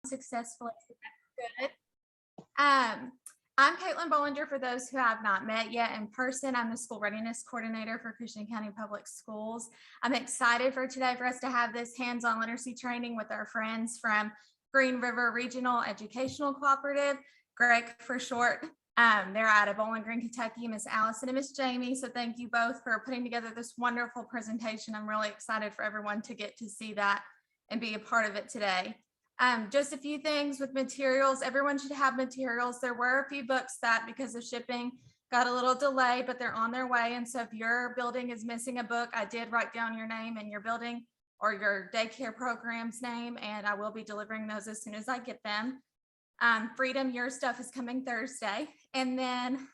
successfully. Good. I'm Caitlin Bollinger. For those who have not met yet in person, I'm the school readiness coordinator for Christian County Public Schools. I'm excited for today for us to have this hands-on literacy training with our friends from Green River Regional Educational Cooperative, GREC for short. They're out of Bowling Green, Kentucky, Miss Allison and Miss Jamie. So thank you both for putting together this wonderful presentation. I'm really excited for everyone to get to see that and be a part of it today. Just a few things with materials. Everyone should have materials. There were a few books that, because of shipping, got a little delay, but they're on their way. And so if your building is missing a book, I did write down your name and your building or your daycare program's name, and I will be delivering those as soon as I get them. Freedom, your stuff is coming Thursday. And then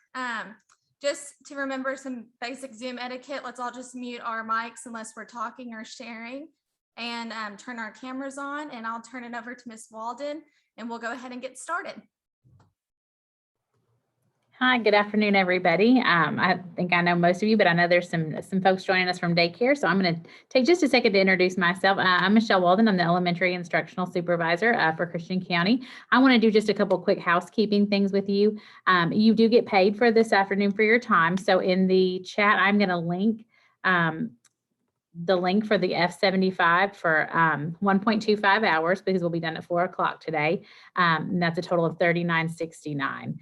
just to remember some basic Zoom etiquette, let's all just mute our mics unless we're talking or sharing, and turn our cameras on, and I'll turn it over to Miss Walden and we'll go ahead and get started. Hi, good afternoon, everybody. I think I know most of you, but I know there's some folks joining us from daycare. So I'm going to take just a second to introduce myself. I'm Michelle Walden. I'm the elementary instructional supervisor for Christian County. I want to do just a couple quick housekeeping things with you. You do get paid for this afternoon for your time. So in the chat, I'm going to link the link for the F75 for 1.25 hours, because we'll be done at 4 o'clock today. And that's a total of $39.69.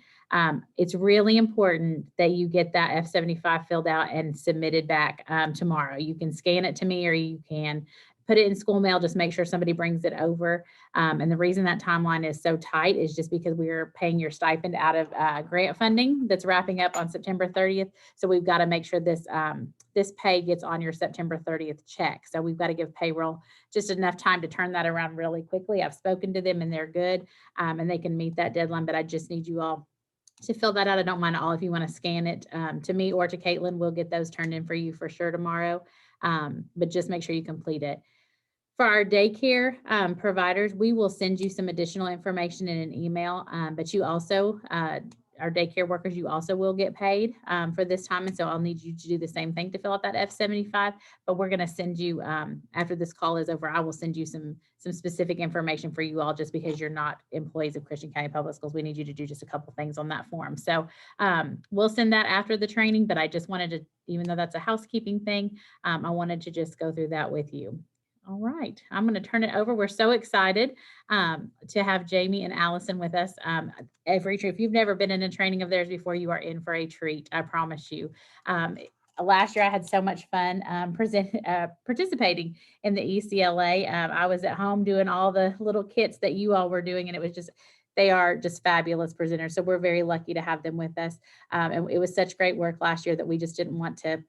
It's really important that you get that F75 filled out and submitted back tomorrow. You can scan it to me, or you can put it in school mail. Just make sure somebody brings it over. And the reason that timeline is so tight is just because we are paying your stipend out of grant funding that's wrapping up on September 30th. So we've got to make sure this this pay gets on your September 30th check. So we've got to give payroll just enough time to turn that around really quickly. I've spoken to them and they're good, and they can meet that deadline, but I just need you all to fill that out. I don't mind at all if you want to scan it to me or to Caitlin. We'll get those turned in for you for sure tomorrow, but just make sure you complete it. For our daycare providers, we will send you some additional information in an email, but you also, our daycare workers, you also will get paid for this time. And so I'll need you to do the same thing to fill out that F75, but we're going to send you, after this call is over, I will send you some specific information for you all, just because you're not employees of Christian County Public Schools. We need you to do just a couple things on that form. So we'll send that after the training, but I just wanted to, even though that's a housekeeping thing, I wanted to just go through that with you. All right, I'm going to turn it over. We're so excited to have Jamie and Allison with us. If you've never been in a training of theirs before, you are in for a treat, I promise you. Last year I had so much fun participating in the ECLA. I was at home doing all the little kits that you all were doing, and it was just, they are just fabulous presenters. So we're very lucky to have them with us. And it was such great work last year that we just didn't want to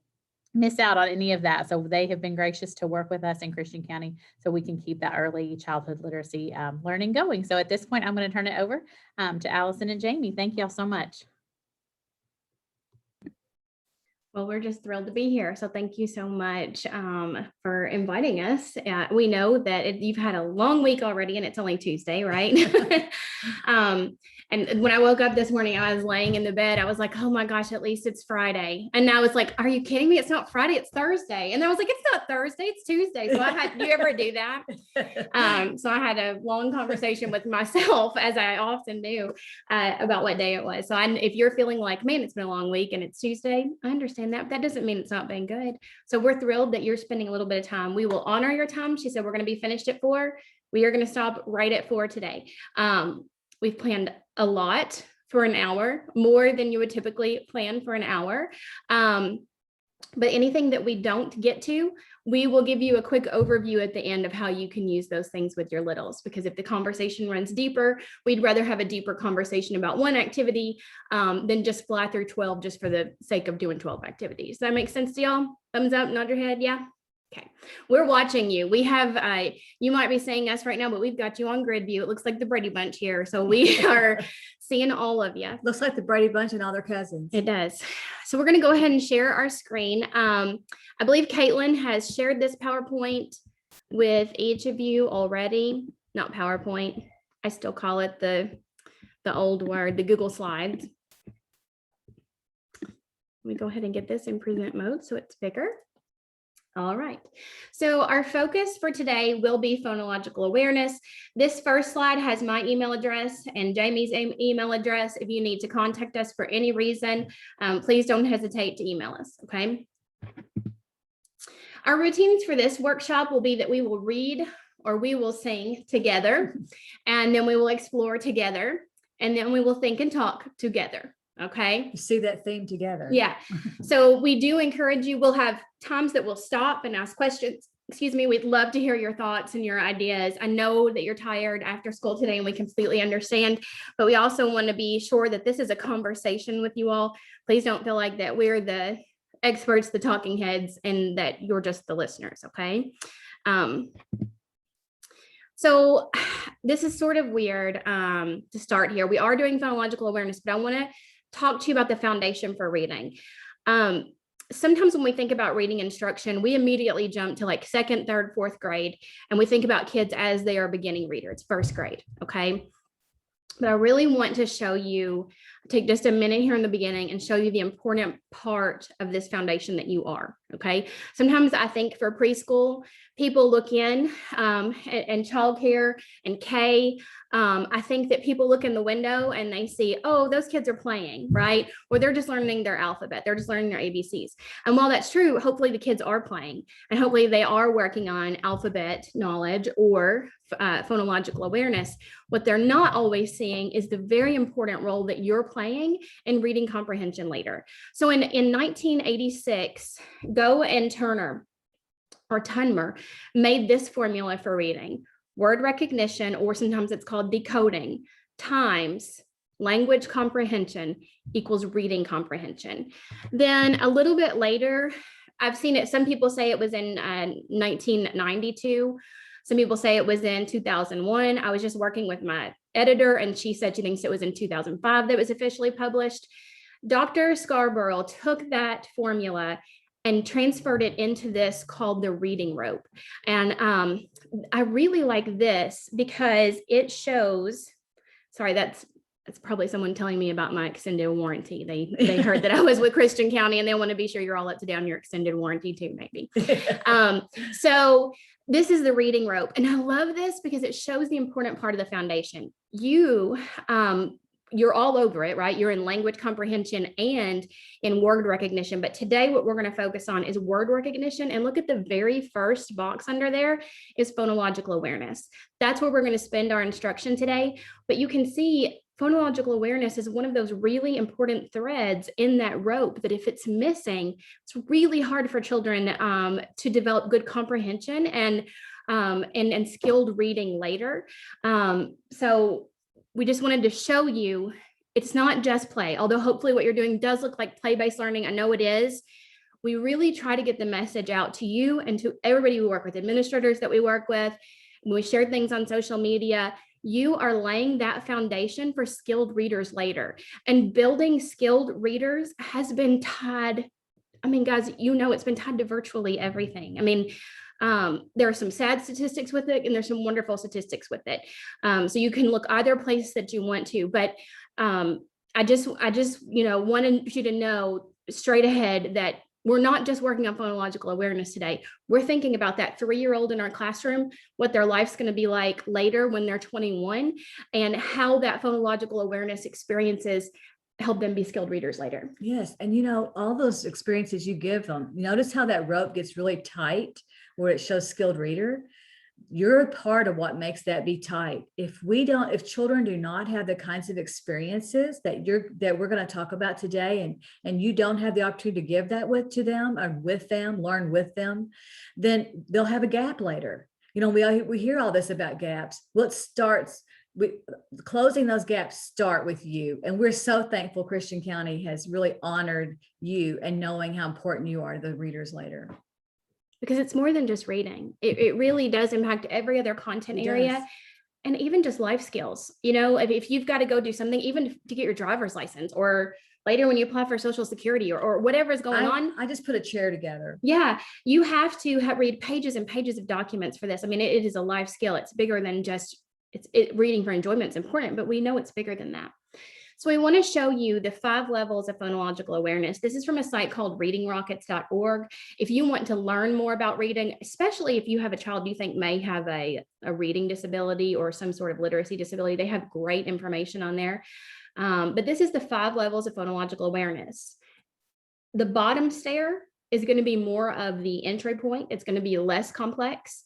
miss out on any of that. So they have been gracious to work with us in Christian County so we can keep that early childhood literacy learning going. So at this point, I'm going to turn it over to Allison and Jamie. Thank y'all so much. Well, we're just thrilled to be here. So thank you so much for inviting us. We know that you've had a long week already, and it's only Tuesday, right? And when I woke up this morning, I was laying in the bed. I was like, oh my gosh, at least it's Friday. And I was like, are you kidding me? It's not Friday, it's Thursday. And I was like, it's not Thursday, it's Tuesday. So do you ever do that? So I had a long conversation with myself, as I often do, about what day it was. So if you're feeling like, man, it's been a long week and it's Tuesday, I understand that. But that doesn't mean it's not been good. So we're thrilled that you're spending a little bit of time. We will honor your time. She said, we're going to be finished at 4. We are going to stop right at 4 today. We've planned a lot for an hour, more than you would typically plan for an hour. But anything that we don't get to, we will give you a quick overview at the end of how you can use those things with your littles. Because if the conversation runs deeper, we'd rather have a deeper conversation about one activity than just fly through 12 just for the sake of doing 12 activities. Does that make sense to y'all? Thumbs up, nod your head, yeah? Okay, we're watching you. We have, you might be seeing us right now, but we've got you on grid view. It looks like the Brady Bunch here. So we are seeing all of you. Looks like the Brady Bunch and all their cousins. It does. So we're going to go ahead and share our screen. I believe Caitlin has shared this PowerPoint with each of you already. Not PowerPoint. I still call it the old word, the Google Slides. Let me go ahead and get this in present mode so it's bigger. All right. So our focus for today will be phonological awareness. This first slide has my email address and Jamie's email address. If you need to contact us for any reason, please don't hesitate to email us, okay? Our routines for this workshop will be that we will read or we will sing together, and then we will explore together, and then we will think and talk together, okay? You see that theme together. Yeah. So we do encourage you. We'll have times that we'll stop and ask questions. Excuse me. We'd love to hear your thoughts and your ideas. I know that you're tired after school today, and we completely understand, but we also want to be sure that this is a conversation with you all. Please don't feel like that we're the experts, the talking heads, and that you're just the listeners. Okay. So this is sort of weird to start here. We are doing phonological awareness, but I want to talk to you about the foundation for reading. Sometimes when we think about reading instruction, we immediately jump to like second, third, fourth grade, and we think about kids as they are beginning readers, first grade, okay? But I really want to show you, take just a minute here in the beginning and show you the important part of this foundation that you are, okay? Sometimes I think for preschool, people look in and childcare and K. I think that people look in the window and they see, oh, those kids are playing, right? Or they're just learning their alphabet. They're just learning their ABCs. And while that's true, hopefully the kids are playing and hopefully they are working on alphabet knowledge or phonological awareness. What they're not always seeing is the very important role that you're playing in reading comprehension later. So in 1986, Go and Turner or Tunmer made this formula for reading: word recognition, or sometimes it's called decoding, times language comprehension equals reading comprehension. Then a little bit later, I've seen it, some people say it was in 1992. Some people say it was in 2001. I was just working with my editor and she said she thinks it was in 2005 that was officially published. Dr. Scarborough took that formula and transferred it into this called the reading rope. And I really like this because it shows, sorry, that's probably someone telling me about my extended warranty. They heard that I was with Christian County and they want to be sure you're all up to date on your extended warranty too, maybe. So this is the reading rope. And I love this because it shows the important part of the foundation. You're all over it, right? You're in language comprehension and in word recognition. But today, what we're going to focus on is word recognition. And look at the very first box under there is phonological awareness. That's where we're going to spend our instruction today. But you can see phonological awareness is one of those really important threads in that rope that if it's missing, it's really hard for children to develop good comprehension and skilled reading later. So we just wanted to show you it's not just play, although hopefully what you're doing does look like play-based learning. I know it is. We really try to get the message out to you and to everybody we work with, administrators that we work with. When we share things on social media, you are laying that foundation for skilled readers later. And building skilled readers has been tied, I mean, guys, you know, it's been tied to virtually everything. I mean, there are some sad statistics with it and there's some wonderful statistics with it. So you can look either place that you want to, but I just, you know, wanted you to know straight ahead that we're not just working on phonological awareness today. We're thinking about that 3-year-old in our classroom, what their life's going to be like later when they're 21, and how that phonological awareness experiences help them be skilled readers later. Yes. And you know, all those experiences you give them, notice how that rope gets really tight where it shows skilled reader. You're a part of what makes that be tight. If children do not have the kinds of experiences that we're going to talk about today, and you don't have the opportunity to give that to them, learn with them, then they'll have a gap later. You know, we hear all this about gaps. Closing those gaps start with you. And we're so thankful Christian County has really honored you and knowing how important you are to the readers later. Because it's more than just reading. It really does impact every other content area and even just life skills. You know, if you've got to go do something, even to get your driver's license or later when you apply for Social Security or whatever is going on. I just put a chair together. Yeah, you have to read pages and pages of documents for this. I mean, it is a life skill. It's bigger than just, reading for enjoyment is important, but we know it's bigger than that. So we want to show you the 5 levels of phonological awareness. This is from a site called readingrockets.org. If you want to learn more about reading, especially if you have a child you think may have a reading disability or some sort of literacy disability, they have great information on there. But this is the 5 levels of phonological awareness. The bottom stair is going to be more of the entry point. It's going to be less complex.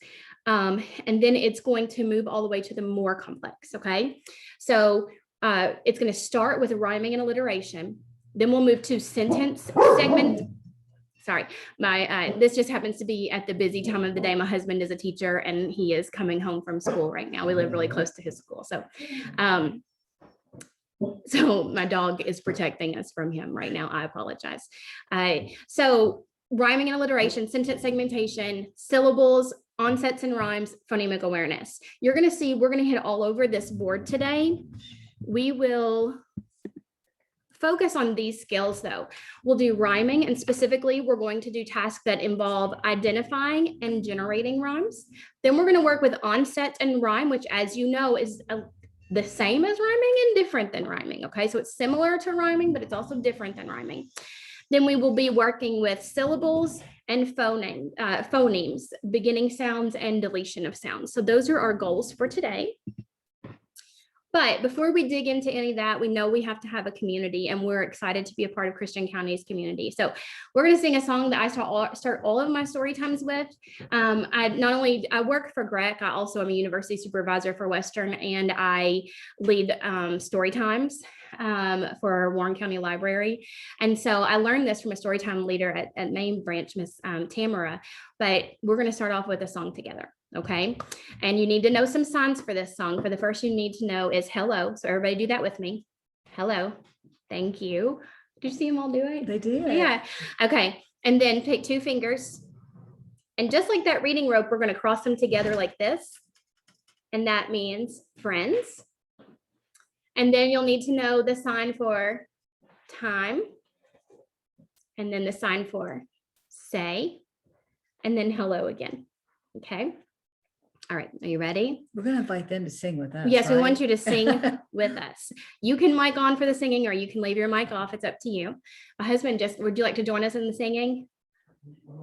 And then it's going to move all the way to the more complex. Okay. So it's going to start with rhyming and alliteration. Then we'll move to sentence segment. Sorry, this just happens to be at the busy time of the day. My husband is a teacher and he is coming home from school right now. We live really close to his school. So my dog is protecting us from him right now. I apologize. So rhyming and alliteration, sentence segmentation, syllables, onsets and rhymes, phonemic awareness. You're going to see, we're going to hit all over this board today. We will focus on these skills though. We'll do rhyming, and specifically we're going to do tasks that involve identifying and generating rhymes. Then we're going to work with onset and rhyme, which, as you know, is the same as rhyming and different than rhyming. Okay, so it's similar to rhyming, but it's also different than rhyming. Then we will be working with syllables and phonemes, beginning sounds and deletion of sounds. So those are our goals for today. But before we dig into any of that, we know we have to have a community, and we're excited to be a part of Christian County's community. So we're going to sing a song that I start all of my story times with. I work for GREC. I also am a university supervisor for Western, and I lead story times for Warren County Library. And so I learned this from a storytime leader at Main Branch, Miss Tamara. But we're going to start off with a song together. Okay. And you need to know some signs for this song. For the first, you need to know is hello. So everybody do that with me. Hello. Thank you. Did you see them all do it? They did. Yeah. Okay. And then take 2 fingers. And just like that reading rope, we're going to cross them together like this. And that means friends. And then you'll need to know the sign for time. And then the sign for say. And then hello again. Okay. All right, are you ready? We're going to invite them to sing with us. Yes, we right? want you to sing with us. You can mic on for the singing, or you can leave your mic off. It's up to you. My husband would you like to join us in the singing?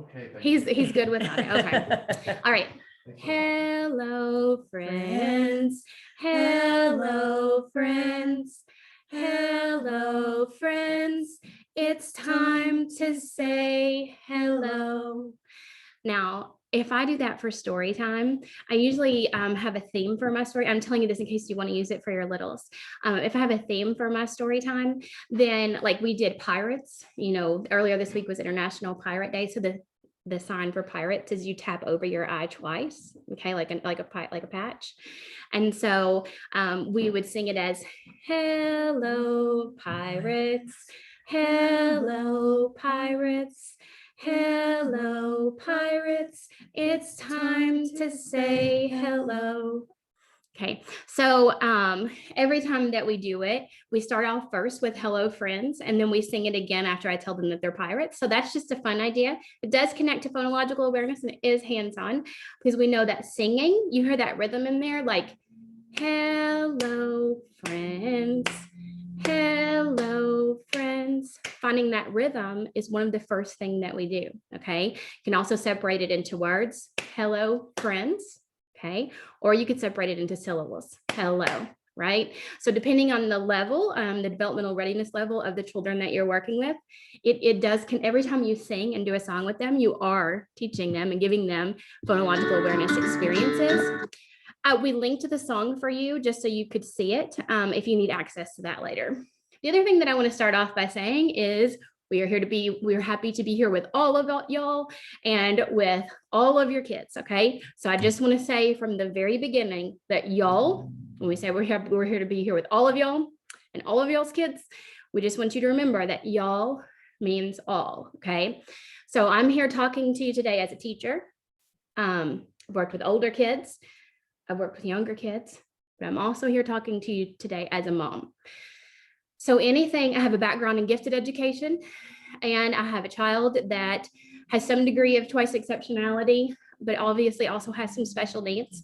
Okay. He's good without it. Okay. All right. Hello, friends. Hello, friends. Hello, friends. It's time to say hello. Now, if I do that for story time, I usually have a theme for my story. I'm telling you this in case you want to use it for your littles. If I have a theme for my story time, then like we did pirates, earlier this week was International Pirate Day. So the sign for pirates is you tap over your eye twice, okay, like a patch. And so we would sing it as hello, pirates. Hello, pirates. Hello, pirates. It's time to say hello. Okay, so every time that we do it, we start off first with hello, friends, and then we sing it again after I tell them that they're pirates. So that's just a fun idea. It does connect to phonological awareness, and it is hands-on because we know that singing, you hear that rhythm in there, like hello, friends. Hello, friends. Finding that rhythm is one of the first things that we do, okay? You can also separate it into words, hello, friends, okay? Or you could separate it into syllables, hello, right? So depending on the level, the developmental readiness level of the children that you're working with, every time you sing and do a song with them, you are teaching them and giving them phonological awareness experiences. We linked to the song for you just so you could see it if you need access to that later. The other thing that I want to start off by saying is we're happy to be here with all of y'all and with all of your kids, okay? So I just want to say from the very beginning that y'all, when we say we're here to be here with all of y'all and all of y'all's kids, we just want you to remember that y'all means all, okay? So I'm here talking to you today as a teacher. I've worked with older kids. I've worked with younger kids, but I'm also here talking to you today as a mom. So I have a background in gifted education, and I have a child that has some degree of twice exceptionality, but obviously also has some special needs.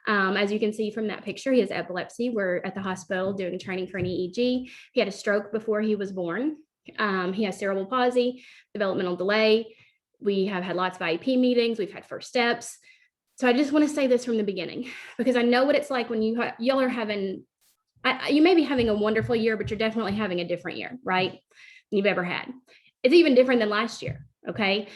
As you can see from that picture, he has epilepsy. We're at the hospital doing training for an EEG. He had a stroke before he was born. He has cerebral palsy, developmental delay. We have had lots of IEP meetings. We've had first steps. So I just want to say this from the beginning, because I know what it's like when y'all are having, you may be having a wonderful year, but you're definitely having a different year, right? Than you've ever had. It's even different than last year. Okay.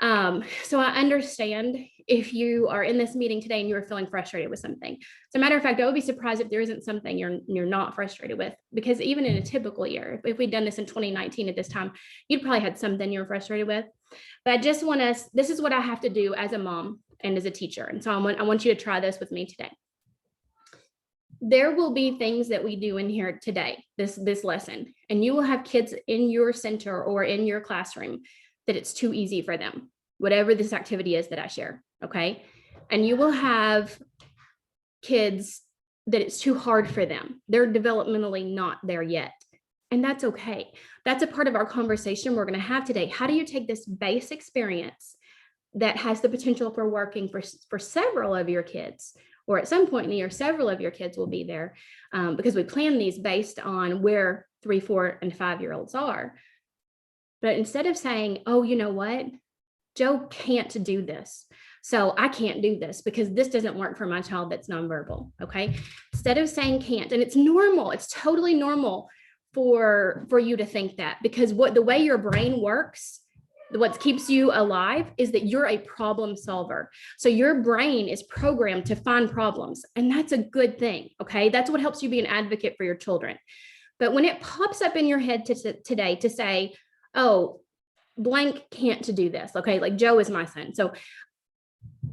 So I understand if you are in this meeting today and you're feeling frustrated with something. As a matter of fact, I would be surprised if there isn't something you're not frustrated with, because even in a typical year, if we'd done this in 2019 at this time, you'd probably had something you're frustrated with. But I just want to, this is what I have to do as a mom and as a teacher. And so I want you to try this with me today. There will be things that we do in here today, this lesson, and you will have kids in your center or in your classroom that it's too easy for them, whatever this activity is that I share, okay? And you will have kids that it's too hard for them. They're developmentally not there yet. And that's okay. That's a part of our conversation we're going to have today. How do you take this base experience that has the potential for working for several of your kids, or at some point in the year, several of your kids will be there, because we plan these based on where 3, 4, and 5-year-olds are. But instead of saying, oh, you know what, Joe can't do this, so I can't do this because this doesn't work for my child that's nonverbal, okay? Instead of saying can't, and it's normal, it's totally normal for you to think that, because the way your brain works, what keeps you alive is that you're a problem solver. So your brain is programmed to find problems, and that's a good thing, okay? That's what helps you be an advocate for your children. But when it pops up in your head today to say, oh, blank can't do this, okay? Like Joe is my son. So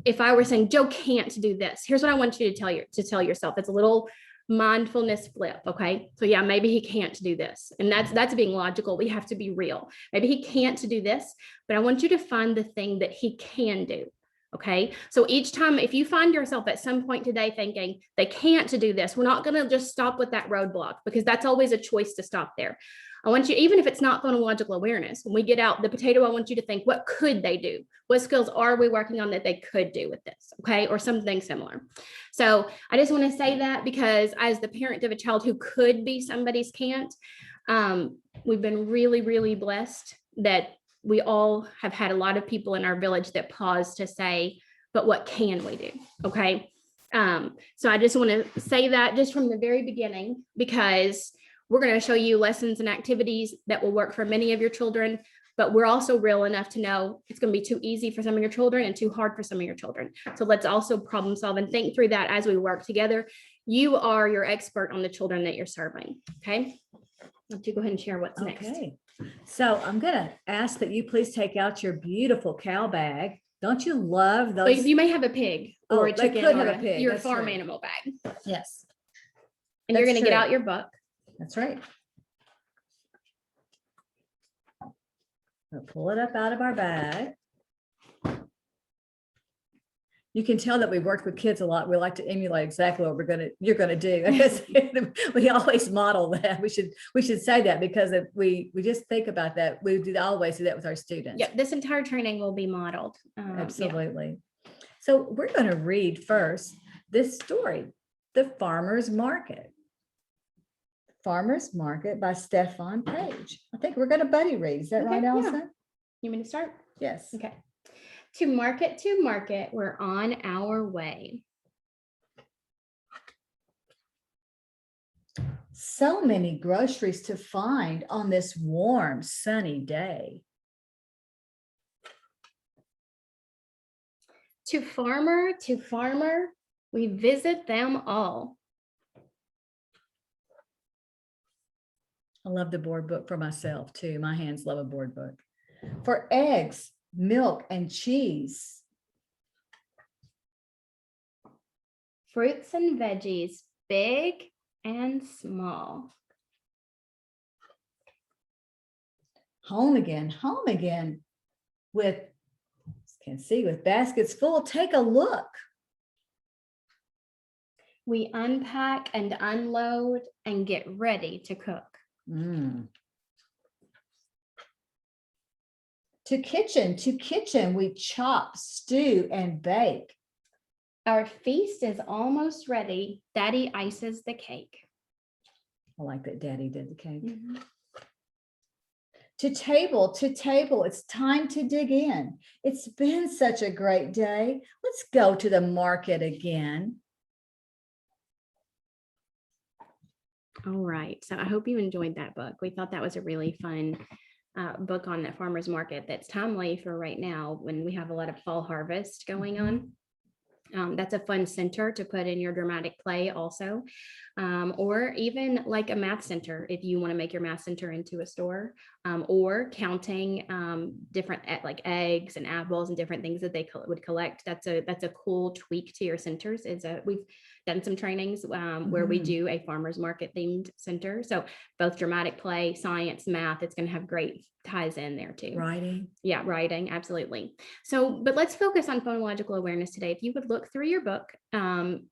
if I were saying Joe can't do this, here's what I want you to tell yourself. It's a little mindfulness flip, okay? So yeah, maybe he can't do this. And that's being logical. We have to be real. Maybe he can't do this, but I want you to find the thing that he can do, okay? So each time, if you find yourself at some point today thinking they can't do this, we're not gonna just stop with that roadblock, because that's always a choice to stop there. I want you, even if it's not phonological awareness, when we get out the potato, I want you to think, what could they do? What skills are we working on that they could do with this, okay? Or something similar. So I just want to say that, because as the parent of a child who could be somebody's can't, we've been really, really blessed that we all have had a lot of people in our village that pause to say, but what can we do, okay? So I just want to say that just from the very beginning, because we're going to show you lessons and activities that will work for many of your children, but we're also real enough to know it's going to be too easy for some of your children and too hard for some of your children. So let's also problem solve and think through that as we work together. You are your expert on the children that you're serving, okay? Let you go ahead and share what's next. Okay, so I'm going to ask that you please take out your beautiful cow bag. Don't you love those? But you may have a pig or a chicken or your farm animal bag. Yes. And you're going to get out your book. That's right. We'll pull it up out of our bag. You can tell that we worked with kids a lot. We like to emulate exactly what you're gonna do. I guess we always model that. We should say that, because if we just think about that, we always do that with our students. Yeah, this entire training will be modeled. Absolutely. Yeah. So we're going to read first this story, The Farmer's Market. Farmer's Market by Stefan Page. I think we're going to buddy read. Is that right, Allison? Yeah. You mean to start? Yes. Okay. To market, we're on our way. So many groceries to find on this warm, sunny day. To farmer, we visit them all. I love the board book for myself too. My hands love a board book. For eggs, milk, and cheese. Fruits and veggies, big and small. Home again with, can see, with baskets full. Take a look. We unpack and unload and get ready to cook. To kitchen, we chop, stew, and bake. Our feast is almost ready. Daddy ices the cake. I like that Daddy did the cake. Mhm. To table, it's time to dig in. It's been such a great day. Let's go to the market again. All right. So I hope you enjoyed that book. We thought that was a really fun book on the farmer's market that's timely for right now when we have a lot of fall harvest going on. That's a fun center to put in your dramatic play also, or even like a math center if you want to make your math center into a store, or counting different like eggs and apples and different things that they would collect. That's a cool tweak to your centers. We've done some trainings where we do a farmer's market themed center. So both dramatic play, science, math, it's going to have great ties in there too. Writing. Yeah, writing, absolutely. So, but let's focus on phonological awareness today. If you would look through your book,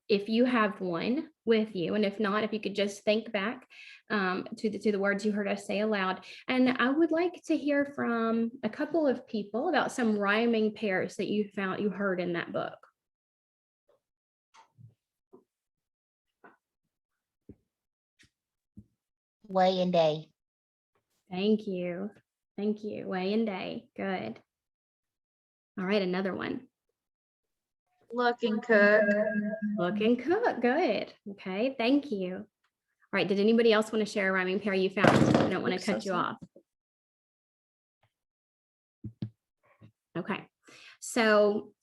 if you have one with you, and if not, if you could just think back to the words you heard us say aloud. And I would like to hear from a couple of people about some rhyming pairs that you heard in that book. Way and day. Thank you. Thank you. Way and day. Good. All right, another one. Look and cook. Look and cook. Good. Okay, thank you. All right, did anybody else want to share a rhyming pair you found? I don't want to cut you off. Okay, so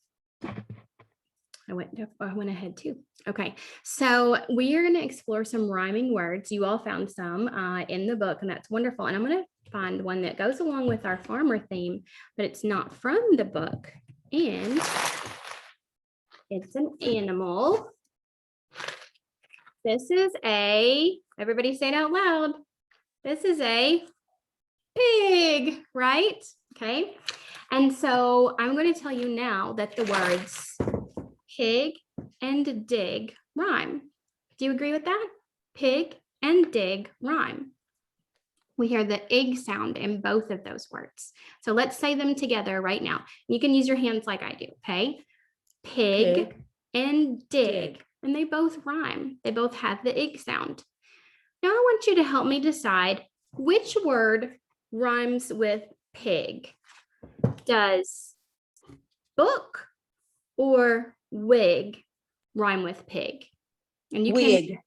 I went ahead too. Okay, so we are going to explore some rhyming words. You all found some in the book, and that's wonderful. And I'm going to find one that goes along with our farmer theme, but it's not from the book. And it's an animal. This is everybody say it out loud. This is a pig, right? Okay. And so I'm going to tell you now that the words pig and dig rhyme. Do you agree with that? Pig and dig rhyme. We hear the ig sound in both of those words. So let's say them together right now. You can use your hands like I do, okay? Pig and dig. And they both rhyme. They both have the ig sound. Now I want you to help me decide which word rhymes with pig. Does book or wig rhyme with pig? And you Wig.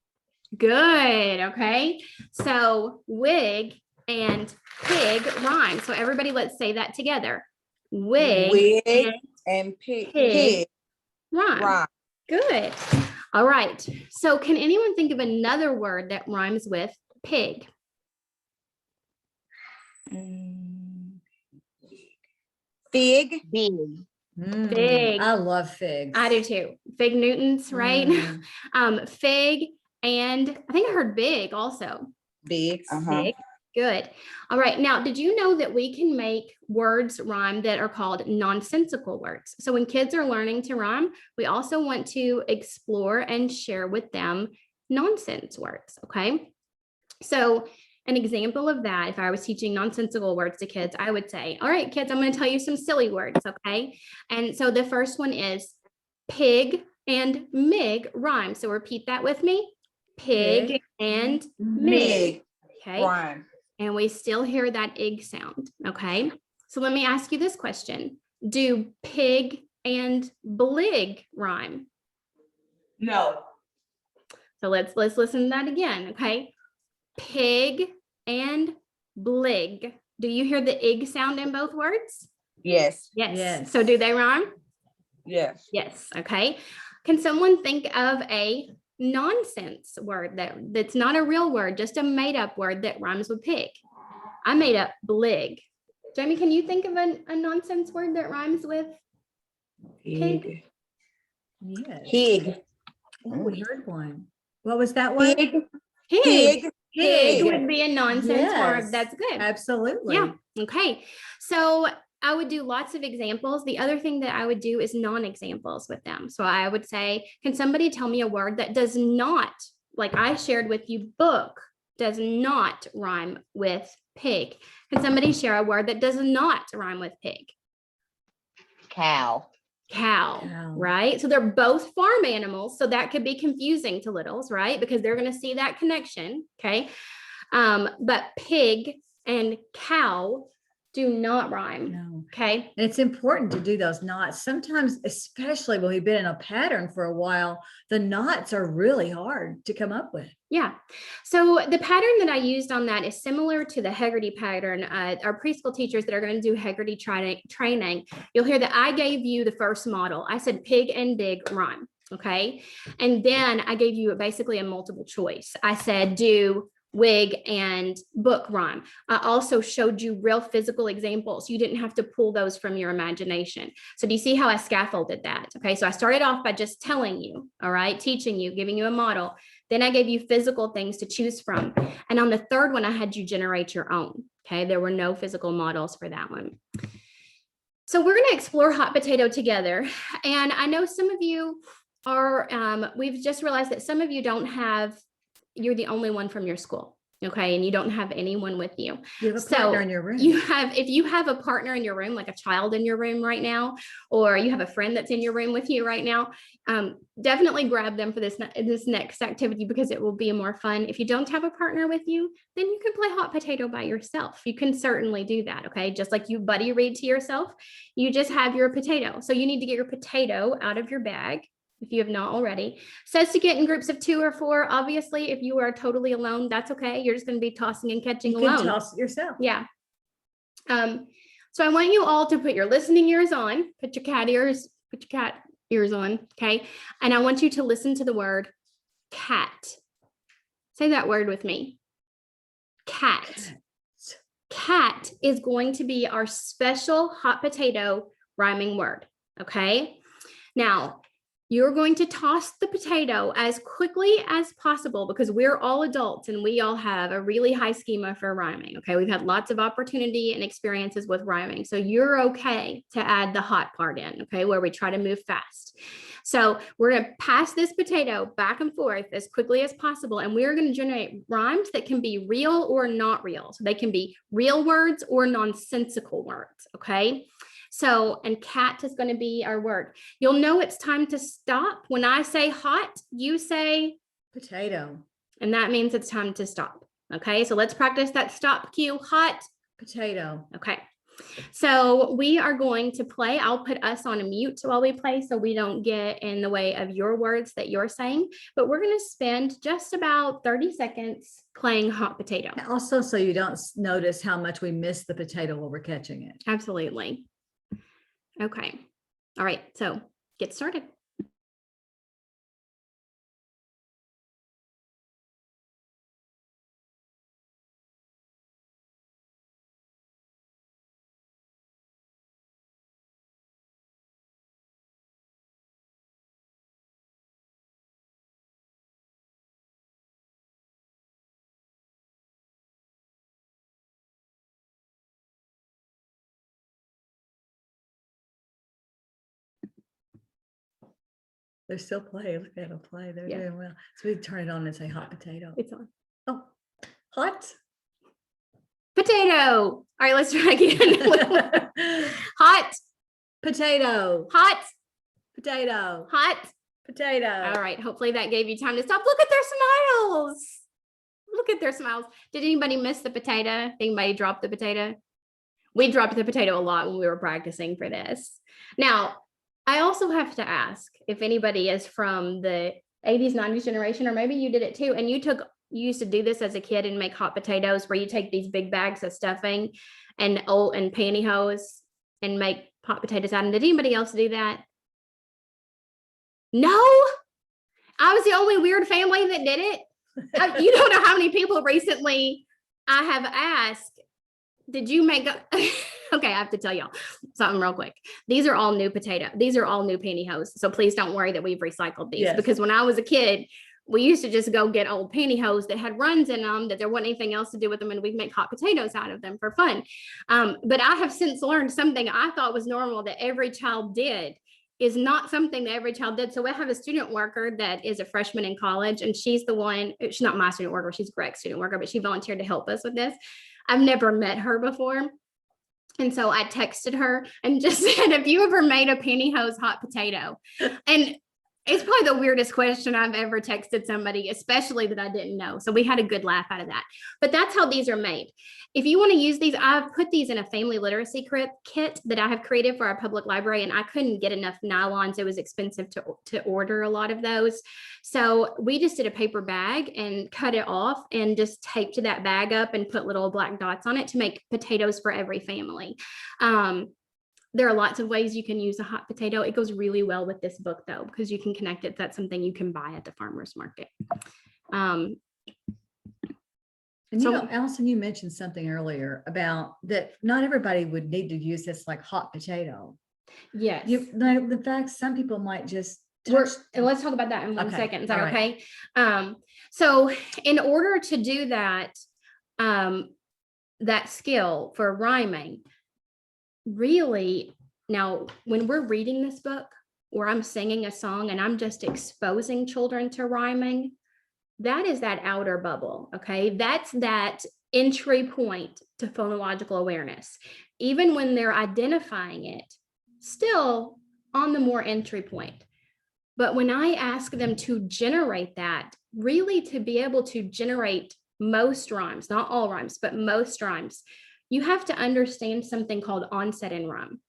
Good. Okay. So wig and pig rhyme. So everybody, let's say that together. Wig and pig. pig rhyme. Rhyme. Good. All right. So can anyone think of another word that rhymes with pig? Fig. Big. Fig. I love figs. I do too. Fig Newtons, right? Fig and I think I heard big also. Big. Big. Good. All right. Now, did you know that we can make words rhyme that are called nonsensical words? So when kids are learning to rhyme, we also want to explore and share with them nonsense words. Okay. So an example of that, if I was teaching nonsensical words to kids, I would say, all right, kids, I'm going to tell you some silly words. Okay. And so the first one is pig and mig rhyme. So repeat that with me. Pig and mig. Okay. Rhyme. And we still hear that ig sound. Okay. So let me ask you this question. Do pig and blig rhyme? No. So let's listen to that again. Okay. Pig and blig. Do you hear the ig sound in both words? Yes. Yes. So do they rhyme? Yes. Yes. Okay. Can someone think of a nonsense word that's not a real word, just a made up word that rhymes with pig? I made up blig. Jamie, can you think of a nonsense word that rhymes with pig? Yes. Pig. Oh, we heard one. What was that one? Pig. Pig. Pig. Pig would be a nonsense word. Yes, That's good. Absolutely. Yeah. Okay. So I would do lots of examples. The other thing that I would do is non-examples with them. So I would say, can somebody tell me a word that does not, like I shared with you, book does not rhyme with pig? Can somebody share a word that does not rhyme with pig? Cow. Cow, Cow. right? So they're both farm animals. So that could be confusing to littles, right? Because they're going to see that connection. Okay. But pig and cow do not rhyme. No. Okay. And it's important to do those knots. Sometimes, especially when we've been in a pattern for a while, the knots are really hard to come up with. Yeah. So the pattern that I used on that is similar to the Haggerty pattern. Our preschool teachers that are going to do Haggerty training, you'll hear that I gave you the first model. I said pig and dig rhyme. Okay. And then I gave you basically a multiple choice. I said do wig and book rhyme. I also showed you real physical examples. You didn't have to pull those from your imagination. So do you see how I scaffolded that? Okay. So I started off by just telling you, all right, teaching you, giving you a model. Then I gave you physical things to choose from. And on the third one, I had you generate your own. Okay. There were no physical models for that one. So we're going to explore hot potato together. And I know some of you are, we've just realized that some of you don't have, you're the only one from your school. Okay. And you don't have anyone with you. You have a So partner in your room. if you have a partner in your room, like a child in your room right now, or you have a friend that's in your room with you right now, definitely grab them for this next activity because it will be more fun. If you don't have a partner with you, then you can play hot potato by yourself. You can certainly do that. Okay. Just like you buddy read to yourself, you just have your potato. So you need to get your potato out of your bag. If you have not already. Says to get in groups of 2 or 4. Obviously, if you are totally alone, that's okay. You're just going to be tossing and catching You alone. can toss it yourself. Yeah. So I want you all to put your listening ears on, put your cat ears on, okay? And I want you to listen to the word cat. Say that word with me. Cat. Cat is going to be our special hot potato rhyming word, okay? Now, you're going to toss the potato as quickly as possible because we're all adults and we all have a really high schema for rhyming. Okay. We've had lots of opportunity and experiences with rhyming. So you're okay to add the hot part in, okay, where we try to move fast. So we're going to pass this potato back and forth as quickly as possible. And we're going to generate rhymes that can be real or not real. So they can be real words or nonsensical words. Okay. So, and cat is going to be our word. You'll know it's time to stop. When I say hot, you say Potato. and that means it's time to stop. Okay, so let's practice that stop cue. Hot Potato. Okay, so we are going to play. I'll put us on a mute while we play so we don't get in the way of your words that you're saying, but we're going to spend just about 30 seconds playing hot potato. Also, so you don't notice how much we miss the potato while we're catching it. Absolutely. Okay. All right. So get started. They're still playing. Look at them play. They're Yeah. doing well. So we turn it on and say hot potato. It's on. Oh, hot Potato. All right, let's try again. Hot, potato. hot, Potato. hot. Potato. All right. Hopefully that gave you time to stop. Look at their smiles. Look at their smiles. Did anybody miss the potato? Anybody drop the potato? We dropped the potato a lot when we were practicing for this. Now, I also have to ask if anybody is from the 80s, 90s generation, or maybe you did it too. And you used to do this as a kid and make hot potatoes where you take these big bags of stuffing and pantyhose and make hot potatoes out. And did anybody else do that? No, I was the only weird family that did it. You don't know how many people recently I have asked, did you make okay, I have to tell y'all something real quick. These are all new potato. These are all new pantyhose. So please don't worry that we've recycled these because when I was a kid, we used to just go get old pantyhose that had runs in them, that there wasn't anything else to do with them, and we'd make hot potatoes out of them for fun. But I have since learned something I thought was normal that every child did is not something that every child did. So I have a student worker that is a freshman in college, and she's the one, she's not my student worker, she's Greg's student worker, but she volunteered to help us with this. I've never met her before. And so I texted her and just said, have you ever made a pantyhose hot potato? And it's probably the weirdest question I've ever texted somebody, especially that I didn't know. So we had a good laugh out of that. But that's how these are made. If you want to use these, I've put these in a family literacy kit that I have created for our public library, and I couldn't get enough nylons. It was expensive to order a lot of those. So we just did a paper bag and cut it off and just taped that bag up and put little black dots on it to make potatoes for every family. There are lots of ways you can use a hot potato. It goes really well with this book though, because you can connect it. That's something you can buy at the farmer's market. And you know, Allison, you mentioned something earlier about that not everybody would need to use this like hot potato. Yes. The fact some people might just And let's talk about that in one Okay, second. Is that all right. okay? So in order to do that, that skill for rhyming, really, now when we're reading this book or I'm singing a song and I'm just exposing children to rhyming, that is that outer bubble. Okay. That's that entry point to phonological awareness. Even when they're identifying it, still on the more entry point. But when I ask them to generate that, really to be able to generate most rhymes, not all rhymes, but most rhymes, you have to understand something called onset and rhyme.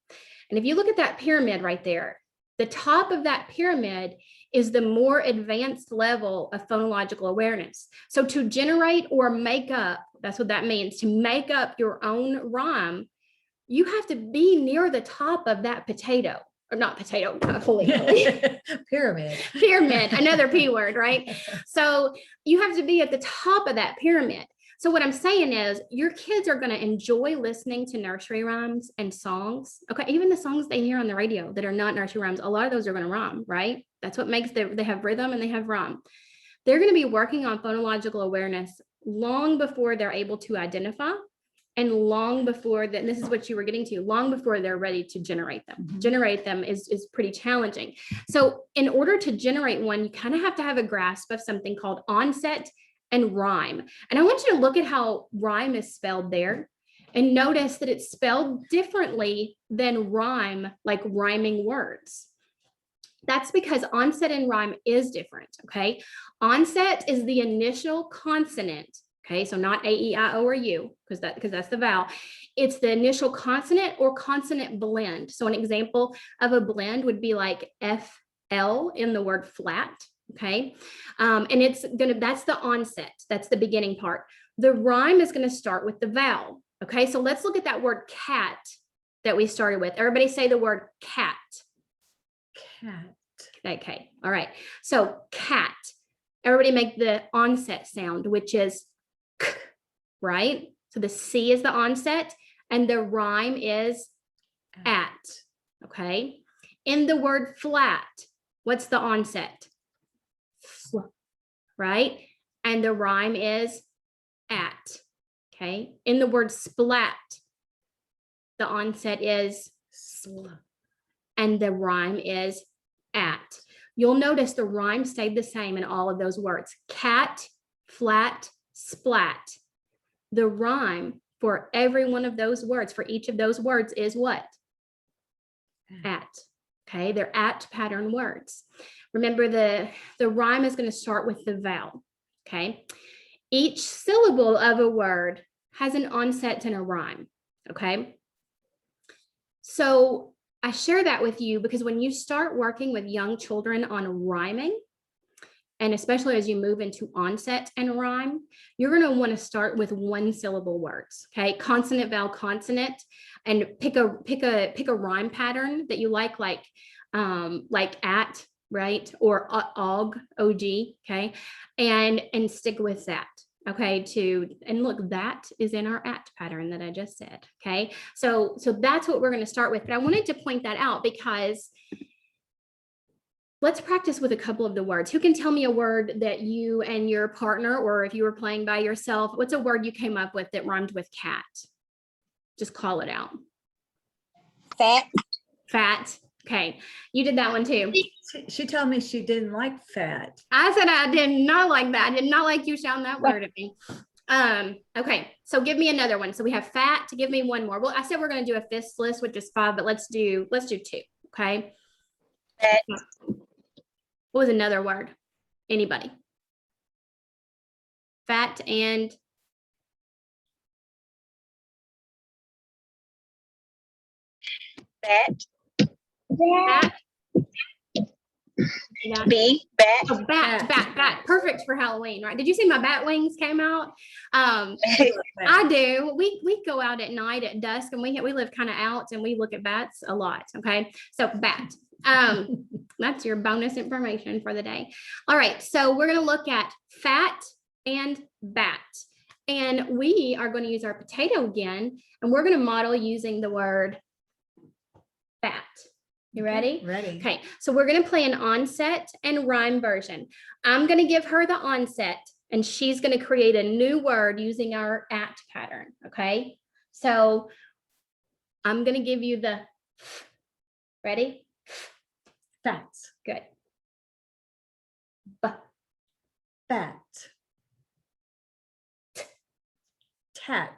And if you look at that pyramid right there, the top of that pyramid is the more advanced level of phonological awareness. So to generate or make up, that's what that means, to make up your own rhyme, you have to be near the top of that potato, or not potato, holy pyramid. Pyramid, another P word, right? So you have to be at the top of that pyramid. So what I'm saying is your kids are going to enjoy listening to nursery rhymes and songs. Okay. Even the songs they hear on the radio that are not nursery rhymes, a lot of those are going to rhyme, right? That's what makes they have rhythm and they have rhyme. They're going to be working on phonological awareness long before they're able to identify and long before that. And this is what you were getting to, long before they're ready to generate them. Mhm. Generate them is pretty challenging. So in order to generate one, you kind of have to have a grasp of something called onset and rhyme. And I want you to look at how rhyme is spelled there and notice that it's spelled differently than rhyme, like rhyming words. That's because onset and rhyme is different, okay? Onset is the initial consonant, okay? So not A, E, I, O, or U, because that's the vowel. It's the initial consonant or consonant blend. So an example of a blend would be like FL in the word flat, okay? And that's the onset, that's the beginning part. The rhyme is gonna start with the vowel, okay? So let's look at that word cat that we started with. Everybody say the word cat. Cat. Okay, all right. So cat, everybody make the onset sound, which is k, right? So the C is the onset and the rhyme is at, okay? In the word flat, what's the onset? Right? And the rhyme is at, okay? In the word splat, the onset is and the rhyme is at. You'll notice the rhyme stayed the same in all of those words. Cat, flat, splat. The rhyme for every one of those words, for each of those words is what? At. Okay, they're at pattern words. Remember the rhyme is going to start with the vowel, okay? Each syllable of a word has an onset and a rhyme, okay? So I share that with you because when you start working with young children on rhyming, and especially as you move into onset and rhyme, you're going to want to start with one syllable words, okay? Consonant, vowel, consonant, and pick a rhyme pattern that you like at, right? Or og, okay? And stick with that, okay? And look, that is in our at pattern that I just said, okay? So that's what we're going to start with. But I wanted to point that out because let's practice with a couple of the words. Who can tell me a word that you and your partner, or if you were playing by yourself, what's a word you came up with that rhymed with cat? Just call it out. Fat. Fat. Okay. You did that one too. She told me she didn't like fat. I said I did not like that. I did not like you shouting that word at me. Okay, so give me another one. So we have fat. To give me one more. Well, I said we're going to do a fifth list, which is 5, but let's do 2. Okay. Fat. What was another word? Anybody? Fat and Bat. bat. Yeah. B. Bat. Oh, bat. Perfect for Halloween, right? Did you see my bat wings came out? I do. We go out at night at dusk, and we live kind of out, and we look at bats a lot. Okay, so bat. That's your bonus information for the day. All right, so we're going to look at fat and bat, and we are going to use our potato again, and we're going to model using the word fat. You ready? Ready. Okay, so we're going to play an onset and rhyme version. I'm going to give her the onset, and she's going to create a new word using our at pattern. Okay, so I'm going to give you the ready. Fat. Good. Fat. Tat.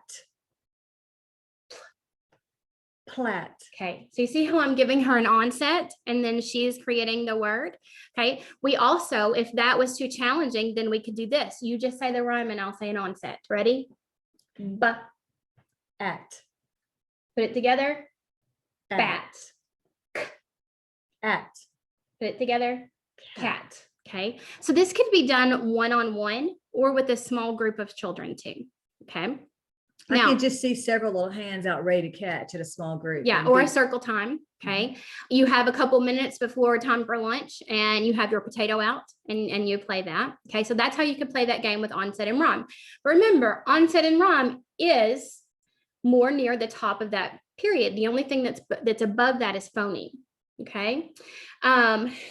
Plat. Okay, so you see how I'm giving her an onset and then she's creating the word. Okay, we also, if that was too challenging, then we could do this. You just say the rhyme and I'll say an onset. Ready? But At. put it together. Bat. At. Put it together. Cat. Okay, so this could be done one-on-one or with a small group of children too. Okay. I Now, can just see several little hands out ready to catch at a small group. yeah, It'd or be- a circle time. Okay. You have a couple minutes before time for lunch and you have your potato out and you play that. Okay. So that's how you can play that game with onset and rhyme. But remember, onset and rhyme is more near the top of that period. The only thing that's above that is phoneme. Okay.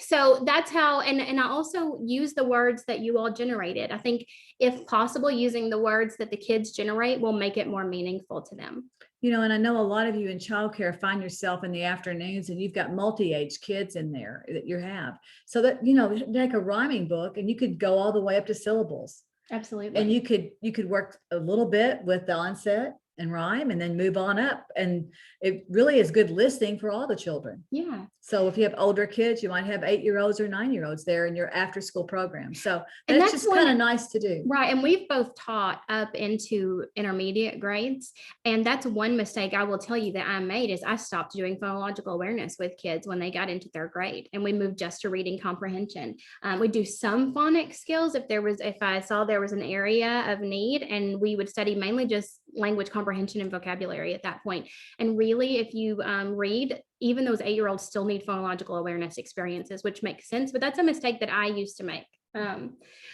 So that's how, and I also use the words that you all generated. I think if possible, using the words that the kids generate will make it more meaningful to them. You know, and I know a lot of you in childcare find yourself in the afternoons and you've got multi-age kids in there that you have. So that, you know, like a rhyming book and you could go all the way up to syllables. Absolutely. And you could work a little bit with the onset and rhyme and then move on up. And it really is good listening for all the children. Yeah. So if you have older kids, you might have 8-year-olds or 9-year-olds there in your after school program. So And that's that's just kind of nice to do. Right. And we've both taught up into intermediate grades. And that's one mistake I will tell you that I made is I stopped doing phonological awareness with kids when they got into 3rd grade. And we moved just to reading comprehension. We do some phonics skills if I saw there was an area of need, and we would study mainly just language comprehension and vocabulary at that point. And really, if you read, even those 8-year-olds still need phonological awareness experiences, which makes sense. But that's a mistake that I used to make.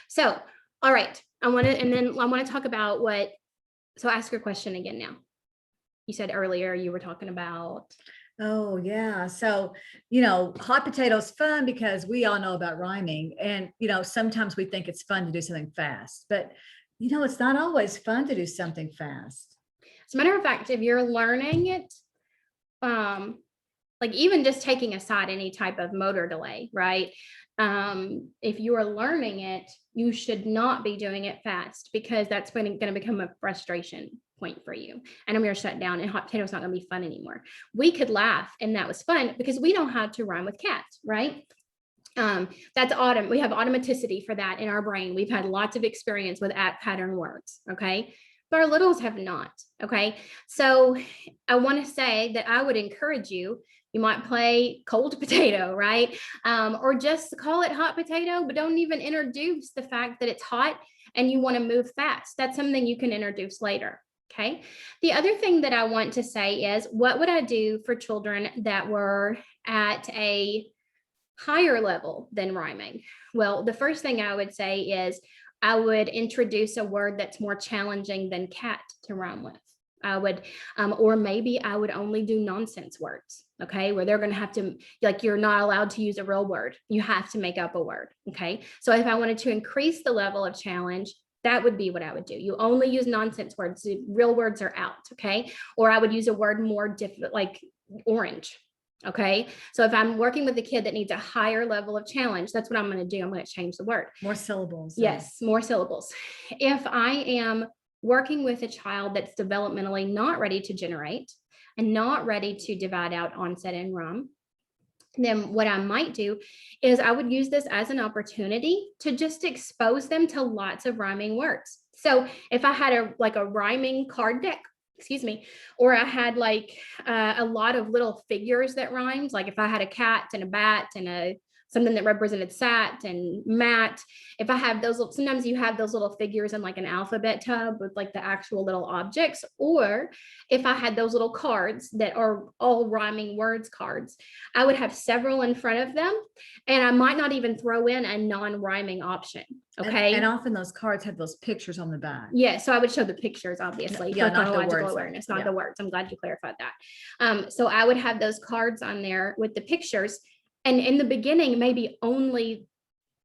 So, all right, I want to talk about so ask your question again now. You said earlier you were talking about. Oh, yeah. So, you know, hot potatoes fun because we all know about rhyming. And, you know, sometimes we think it's fun to do something fast, but, you know, it's not always fun to do something fast. As a matter of fact, if you're learning it, like even just taking aside any type of motor delay, right? If you are learning it, you should not be doing it fast because that's going to become a frustration point for you. And I'm going to shut down and hot potatoes not going to be fun anymore. We could laugh and that was fun because we know how to rhyme with cat, right? That's autumn. We have automaticity for that in our brain. We've had lots of experience with at pattern words. Okay. But our littles have not. Okay. So I want to say that I would encourage you might play cold potato, right? Or just call it hot potato, but don't even introduce the fact that it's hot and you want to move fast. That's something you can introduce later. Okay. The other thing that I want to say is, what would I do for children that were at a higher level than rhyming? Well, the first thing I would say is I would introduce a word that's more challenging than cat to rhyme with. I would, or maybe I would only do nonsense words, okay, where they're going to have to, like, you're not allowed to use a real word. You have to make up a word, okay? So if I wanted to increase the level of challenge, that would be what I would do. You only use nonsense words. The real words are out, okay? Or I would use a word more difficult, like orange, okay? So if I'm working with a kid that needs a higher level of challenge, that's what I'm going to do. I'm going to change the word. More syllables. Yes, more syllables. If I am working with a child that's developmentally not ready to generate and not ready to divide out onset and rhyme, then what I might do is I would use this as an opportunity to just expose them to lots of rhyming words. So if I had a rhyming card deck, excuse me, or I had like a lot of little figures that rhymed, like if I had a cat and a bat and something that represented sat and mat, if I have those, sometimes you have those little figures in like an alphabet tub with like the actual little objects, or if I had those little cards that are all rhyming words cards, I would have several in front of them, and I might not even throw in a non-rhyming option. Okay. And often those cards have those pictures on the back. Yeah, so I would show the pictures, obviously, Yeah, for not the phonological words. awareness, not Yeah. the words. I'm glad you clarified that. So I would have those cards on there with the pictures, and in the beginning, maybe only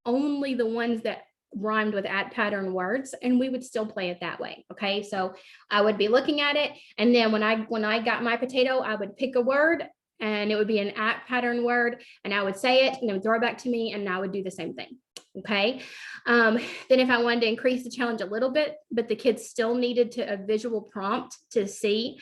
the ones that rhymed with at pattern words, and we would still play it that way. Okay, so I would be looking at it, and then when I got my potato, I would pick a word, and it would be an at pattern word, and I would say it, and they would throw it back to me, and I would do the same thing. Okay. Then if I wanted to increase the challenge a little bit, but the kids still needed a visual prompt to see,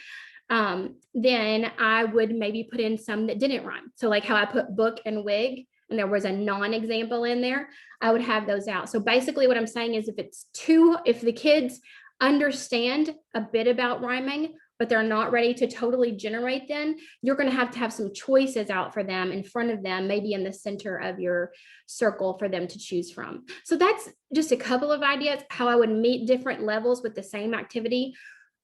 then I would maybe put in some that didn't rhyme. So like how I put book and wig, and there was a non-example in there, I would have those out. So basically what I'm saying is if the kids understand a bit about rhyming, but they're not ready to totally generate, then you're going to have some choices out for them in front of them, maybe in the center of your circle for them to choose from. So that's just a couple of ideas how I would meet different levels with the same activity.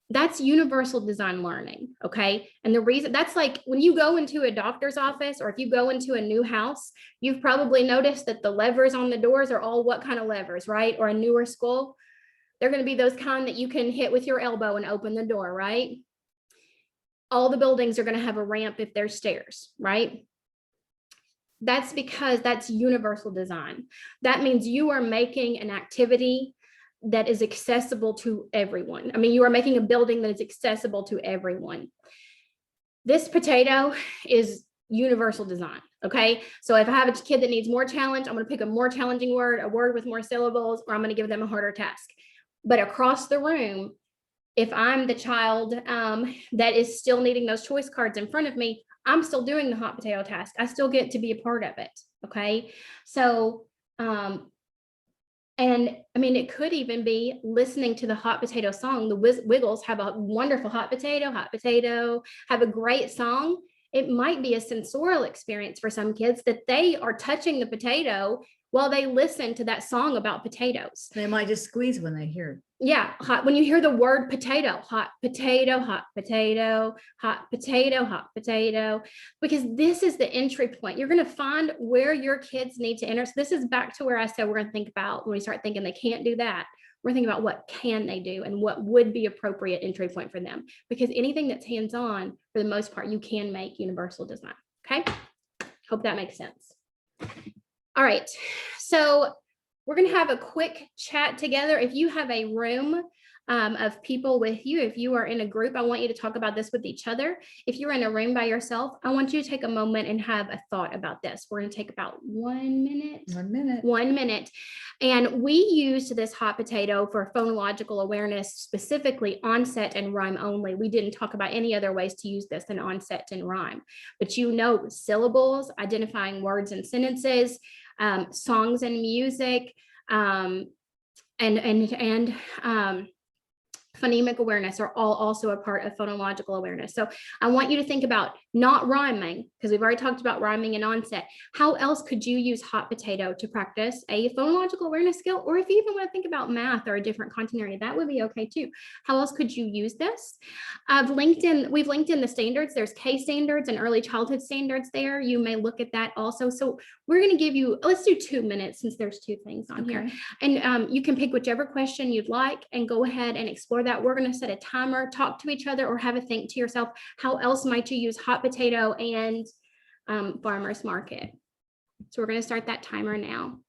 That's universal design learning. Okay. And the reason that's like when you go into a doctor's office, or if you go into a new house, you've probably noticed that the levers on the doors are all what kind of levers, right? Or a newer school, they're going to be those kind that you can hit with your elbow and open the door, right? All the buildings are going to have a ramp if there's stairs, right? That's because that's universal design. That means you are making an activity that is accessible to everyone. I mean, you are making a building that is accessible to everyone. This potato is universal design. Okay. So if I have a kid that needs more challenge, I'm going to pick a more challenging word, a word with more syllables, or I'm going to give them a harder task. But across the room, if I'm the child that is still needing those choice cards in front of me, I'm still doing the hot potato task. I still get to be a part of it. Okay. So, and I mean, it could even be listening to the hot potato song. The Wiggles have a wonderful hot potato, have a great song. It might be a sensorial experience for some kids that they are touching the potato while they listen to that song about potatoes. They might just squeeze when they hear it. Yeah, hot. When you hear the word potato, hot potato, hot potato, hot potato, hot potato, because this is the entry point. You're going to find where your kids need to enter. So this is back to where I said we're going to think about when we start thinking they can't do that. We're thinking about what can they do and what would be appropriate entry point for them. Because anything that's hands-on, for the most part, you can make universal design. Okay, hope that makes sense. All right, so we're going to have a quick chat together. If you have a room of people with you, if you are in a group, I want you to talk about this with each other. If you're in a room by yourself, I want you to take a moment and have a thought about this. We're going to take about 1 minute. 1 minute. 1 minute. And we used this hot potato for phonological awareness, specifically onset and rhyme only. We didn't talk about any other ways to use this than onset and rhyme. But you know, syllables, identifying words and sentences, songs and music, and phonemic awareness are all also a part of phonological awareness. So I want you to think about not rhyming, because we've already talked about rhyming and onset. How else could you use hot potato to practice a phonological awareness skill? Or if you even want to think about math or a different content area, that would be okay too. How else could you use this? We've linked in the standards. There's K standards and early childhood standards there. You may look at that also. So we're going to give you, let's do 2 minutes since there's 2 things on here. And you can pick whichever question you'd like and go ahead and explore that. We're going to set a timer, talk to each other, or have a think to yourself, how else might you use hot potato and farmer's market? So we're going to start that timer now.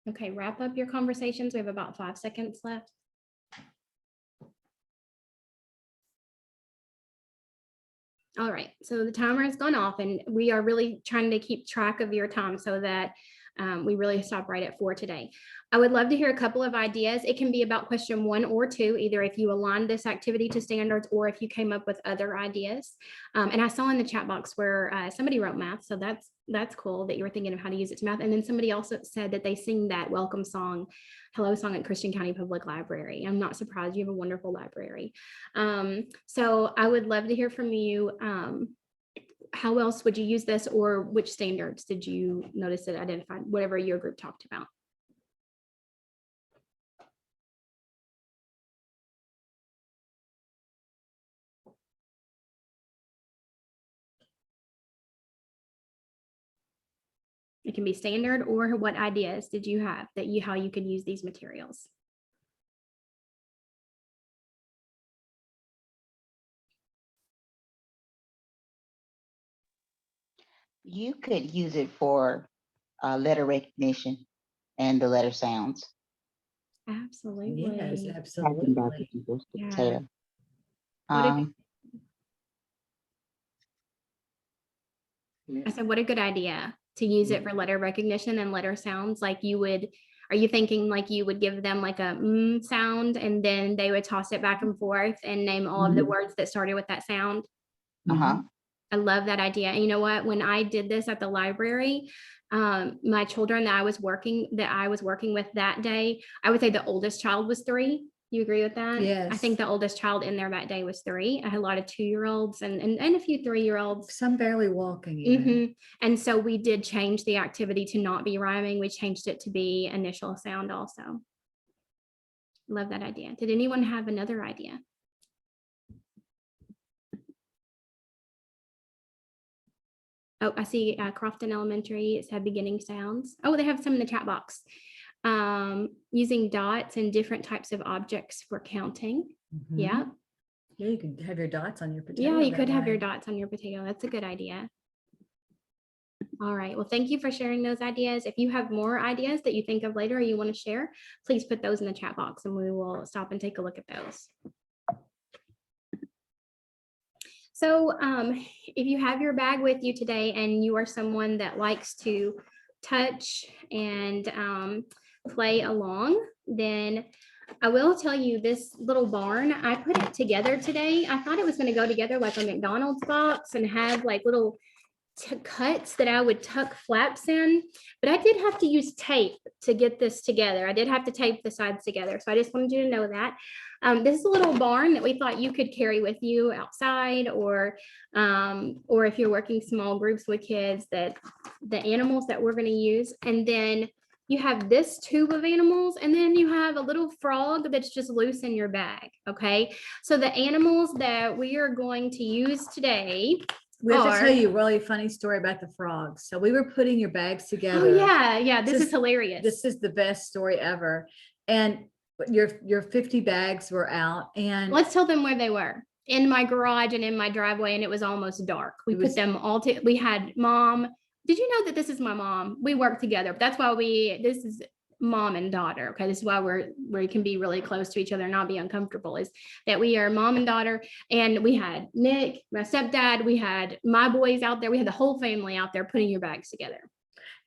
Okay, wrap up your conversations. We have about 5 seconds left. All right, so the timer has gone off and we are really trying to keep track of your time so that we really stop right at 4 today. I would love to hear a couple of ideas. It can be about question 1 or 2, either if you align this activity to standards or if you came up with other ideas. And I saw in the chat box where somebody wrote math, so that's cool that you were thinking of how to use it to math. And then somebody also said that they sing that welcome song, hello song at Christian County Public Library. I'm not surprised, you have a wonderful library. So I would love to hear from you. How else would you use this, or which standards did you notice it identified, whatever your group talked about? It can be standard, or what ideas did you have that how you could use these materials? You could use it for letter recognition and the letter sounds. Absolutely. Yes, Talking about absolutely. the people's Yeah. potato. What a- Um, I said, what a good idea to use it for letter recognition and letter sounds. Like are you thinking like you would give them like a sound and then they would toss it back and forth and name all of the words that started with that sound? uh-huh. I love that idea. And you know what, when I did this at the library, my children that I was working with that day, I would say the oldest child was 3. You agree with that? Yes. I think the oldest child in there that day was 3. I had a lot of 2-year-olds and a few 3-year-olds. Some barely walking. Even. Mm-hmm. And so we did change the activity to not be rhyming. We changed it to be initial sound also. Love that idea. Did anyone have another idea? Oh, I see Crofton Elementary, it said beginning sounds. Oh, they have some in the chat box. Using dots and different types of objects for counting. Mhm. Yeah. Yeah, you could have your dots on your potato. Yeah, you that could have your way. dots on your potato. That's a good idea. All right. Well, thank you for sharing those ideas. If you have more ideas that you think of later or you want to share, please put those in the chat box and we will stop and take a look at those. So if you have your bag with you today and you are someone that likes to touch and play along, then I will tell you this little barn, I put it together today. I thought it was going to go together like a McDonald's box and have like little cuts that I would tuck flaps in, but I did have to use tape to get this together. I did have to tape the sides together. So I just wanted you to know that. This is a little barn that we thought you could carry with you outside, or if you're working small groups with kids, that the animals that we're going to use. And then you have this tube of animals, and then you have a little frog that's just loose in your bag. Okay. So the animals that we are going to use today, we have to tell you a really funny story about the frogs. So we were putting your bags together. Oh yeah. This is hilarious. This is the best story ever. And your 50 bags were out, and let's tell them where they were. In my garage and in my driveway, and it was almost dark. We put them all we had Mom. Did you know that this is my mom? We work together, but that's why this is mom and daughter. Okay. This is why we can be really close to each other and not be uncomfortable, is that we are mom and daughter. And we had Nick, my stepdad, we had my boys out there. We had the whole family out there putting your bags together.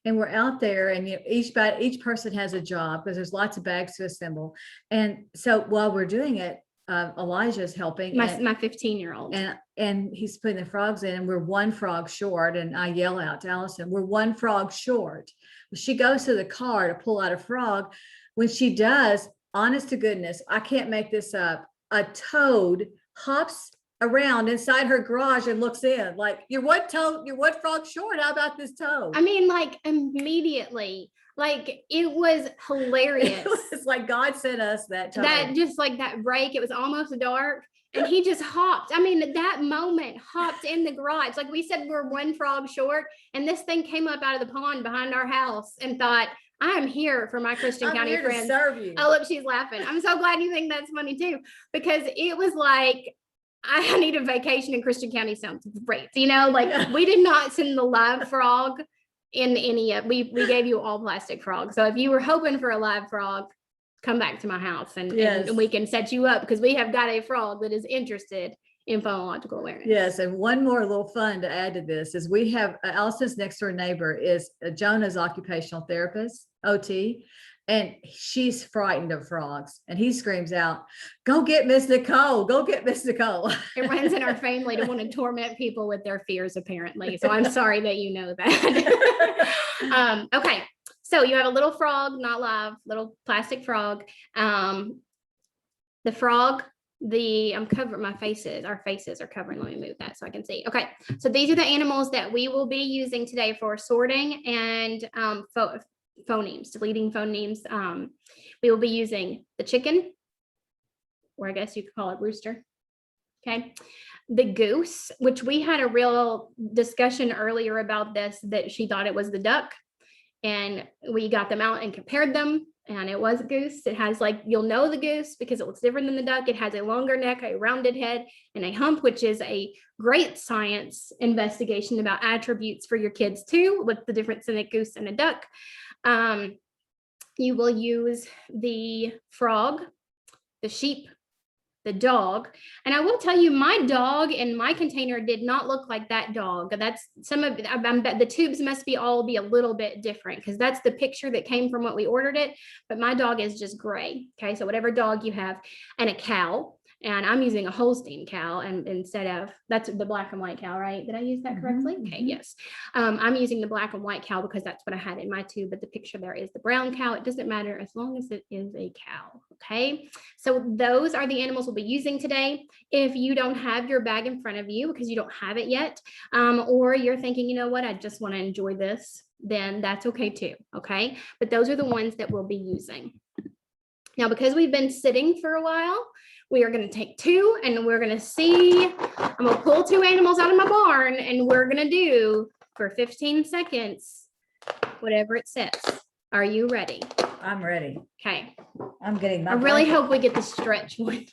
And we're out there, and each person has a job because there's lots of bags to assemble. And so while we're doing it, Elijah's helping my 15-year-old, and he's putting the frogs in, and we're one frog short. And I yell out to Allison, we're one frog short. She goes to the car to pull out a frog. When she does, honest to goodness, I can't make this up, a toad hops around inside her garage and looks in like, you're one frog short. How about this toad? I mean, like immediately, like it was hilarious. It's like God sent us that toad. That just like that break, it was almost dark and he just hopped. I mean, that moment hopped in the garage. Like we said, we're one frog short, and this thing came up out of the pond behind our house and thought, I'm here for my Christian County here friends. to serve you. Oh, look, she's laughing. I'm so glad you think that's funny too, because it was like, I need a vacation in Christian County. Sounds great. You know, like we did not send the live frog in any of, we gave you all plastic frogs. So if you were hoping for a live frog, come back to my house and Yes. we can set you up, because we have got a frog that is interested in phonological awareness. Yes, and one more little fun to add to this is we have Allison's next door neighbor is Jonah's occupational therapist, OT, and she's frightened of frogs. And he screams out, "Go get Miss Nicole, go get Miss Nicole." It runs in our family to want to torment people with their fears, apparently. So I'm sorry that you know that. Okay, so you have a little frog, not live, little plastic frog. The frog, I'm covering my faces. Our faces are covering. Let me move that so I can see. Okay, so these are the animals that we will be using today for sorting and phonemes, deleting phonemes. We will be using the chicken, or I guess you could call it rooster. Okay. The goose, which we had a real discussion earlier about this, that she thought it was the duck. And we got them out and compared them, and it was a goose. It has, like, you'll know the goose because it looks different than the duck. It has a longer neck, a rounded head, and a hump, which is a great science investigation about attributes for your kids too. What's the difference in a goose and a duck? You will use the frog, the sheep, the dog. And I will tell you, my dog in my container did not look like that dog. That's some of the tubes must be all be a little bit different, because that's the picture that came from what we ordered it. But my dog is just gray. Okay, so whatever dog you have, and a cow. And I'm using a Holstein cow, and instead of, that's the black and white cow, right? Did I use that correctly? Okay, yes. I'm using the black and white cow because that's what I had in my tube, but the picture there is the brown cow. It doesn't matter as long as it is a cow. Okay, so those are the animals we'll be using today. If you don't have your bag in front of you because you don't have it yet, or you're thinking, you know what, I just want to enjoy this, then that's okay too. Okay, but those are the ones that we'll be using. Now, because we've been sitting for a while, we are going to take two, and we're going to see, I'm going to pull two animals out of my barn, and we're going to do for 15 seconds, whatever it says. Are you ready? I'm ready. Okay. I'm getting my I really blanket. hope we get the stretch one.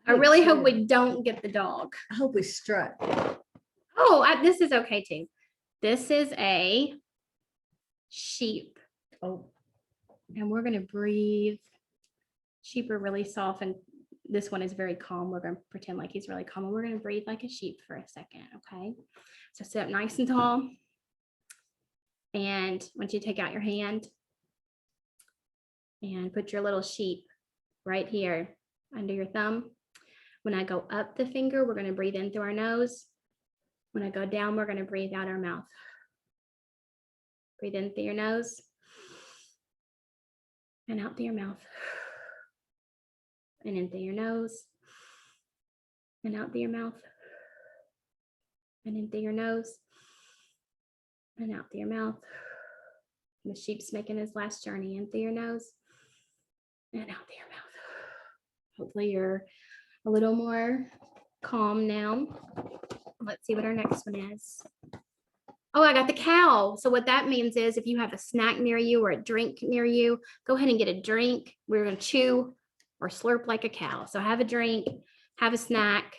I really hope we don't get the dog. I hope we strut. Oh, this is okay too. This is a sheep. Oh, And we're going to breathe. Sheep are really soft, and this one is very calm. We're going to pretend like he's really calm, and we're going to breathe like a sheep for a second. Okay, so sit up nice and tall, and once you take out your hand and put your little sheep right here under your thumb. When I go up the finger, we're going to breathe in through our nose. When I go down, we're going to breathe out our mouth. Breathe in through your nose and out through your mouth. And in through your nose and out through your mouth. And in through your nose and out through your mouth. And the sheep's making his last journey in through your nose and out through your mouth. Hopefully you're a little more calm now. Let's see what our next one is. Oh, I got the cow. So what that means is if you have a snack near you or a drink near you, go ahead and get a drink. We're going to chew or slurp like a cow. So have a drink, have a snack.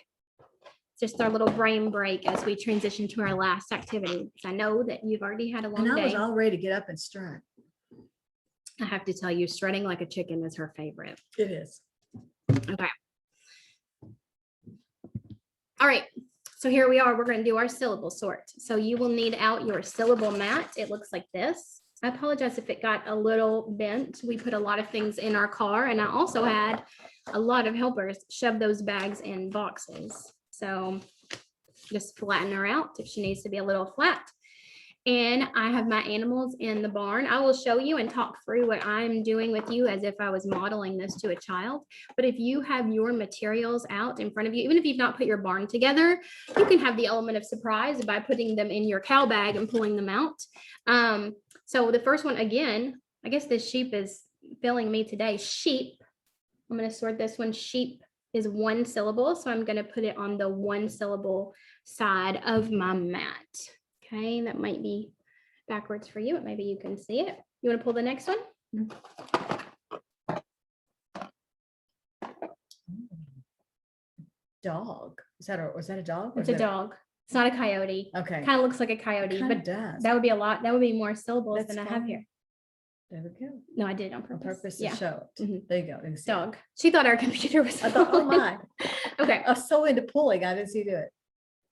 Just our little brain break as we transition to our last activity. I know that you've already had a long and I was day. all ready to get up and strut. I have to tell you, strutting like a chicken is her favorite. It is. Okay. All right. So here we are. We're going to do our syllable sort. So you will need out your syllable mat. It looks like this. I apologize if it got a little bent. We put a lot of things in our car, and I also had a lot of helpers shove those bags in boxes. So just flatten her out if she needs to be a little flat. And I have my animals in the barn. I will show you and talk through what I'm doing with you as if I was modeling this to a child. But if you have your materials out in front of you, even if you've not put your barn together, you can have the element of surprise by putting them in your cow bag and pulling them out. So the first one, again, I guess this sheep is filling me today. Sheep. I'm going to sort this one. Sheep is one syllable. So I'm going to put it on the one syllable side of my mat. Okay, that might be backwards for you, but maybe you can see it. You want to pull the next one? Dog. Was that a dog? or It's is a that dog. It's not a coyote. Okay. Kind of looks like a coyote, Kind of but does. that would be a lot. That would be more syllables That's than I have fine. here. There we go. No, I did it on On purpose. purpose to Yeah. show it. Mhm. There you go. You can see it. Dog. She thought our computer was. I thought, oh falling. my. Okay. I was so into pulling, I didn't see you do it.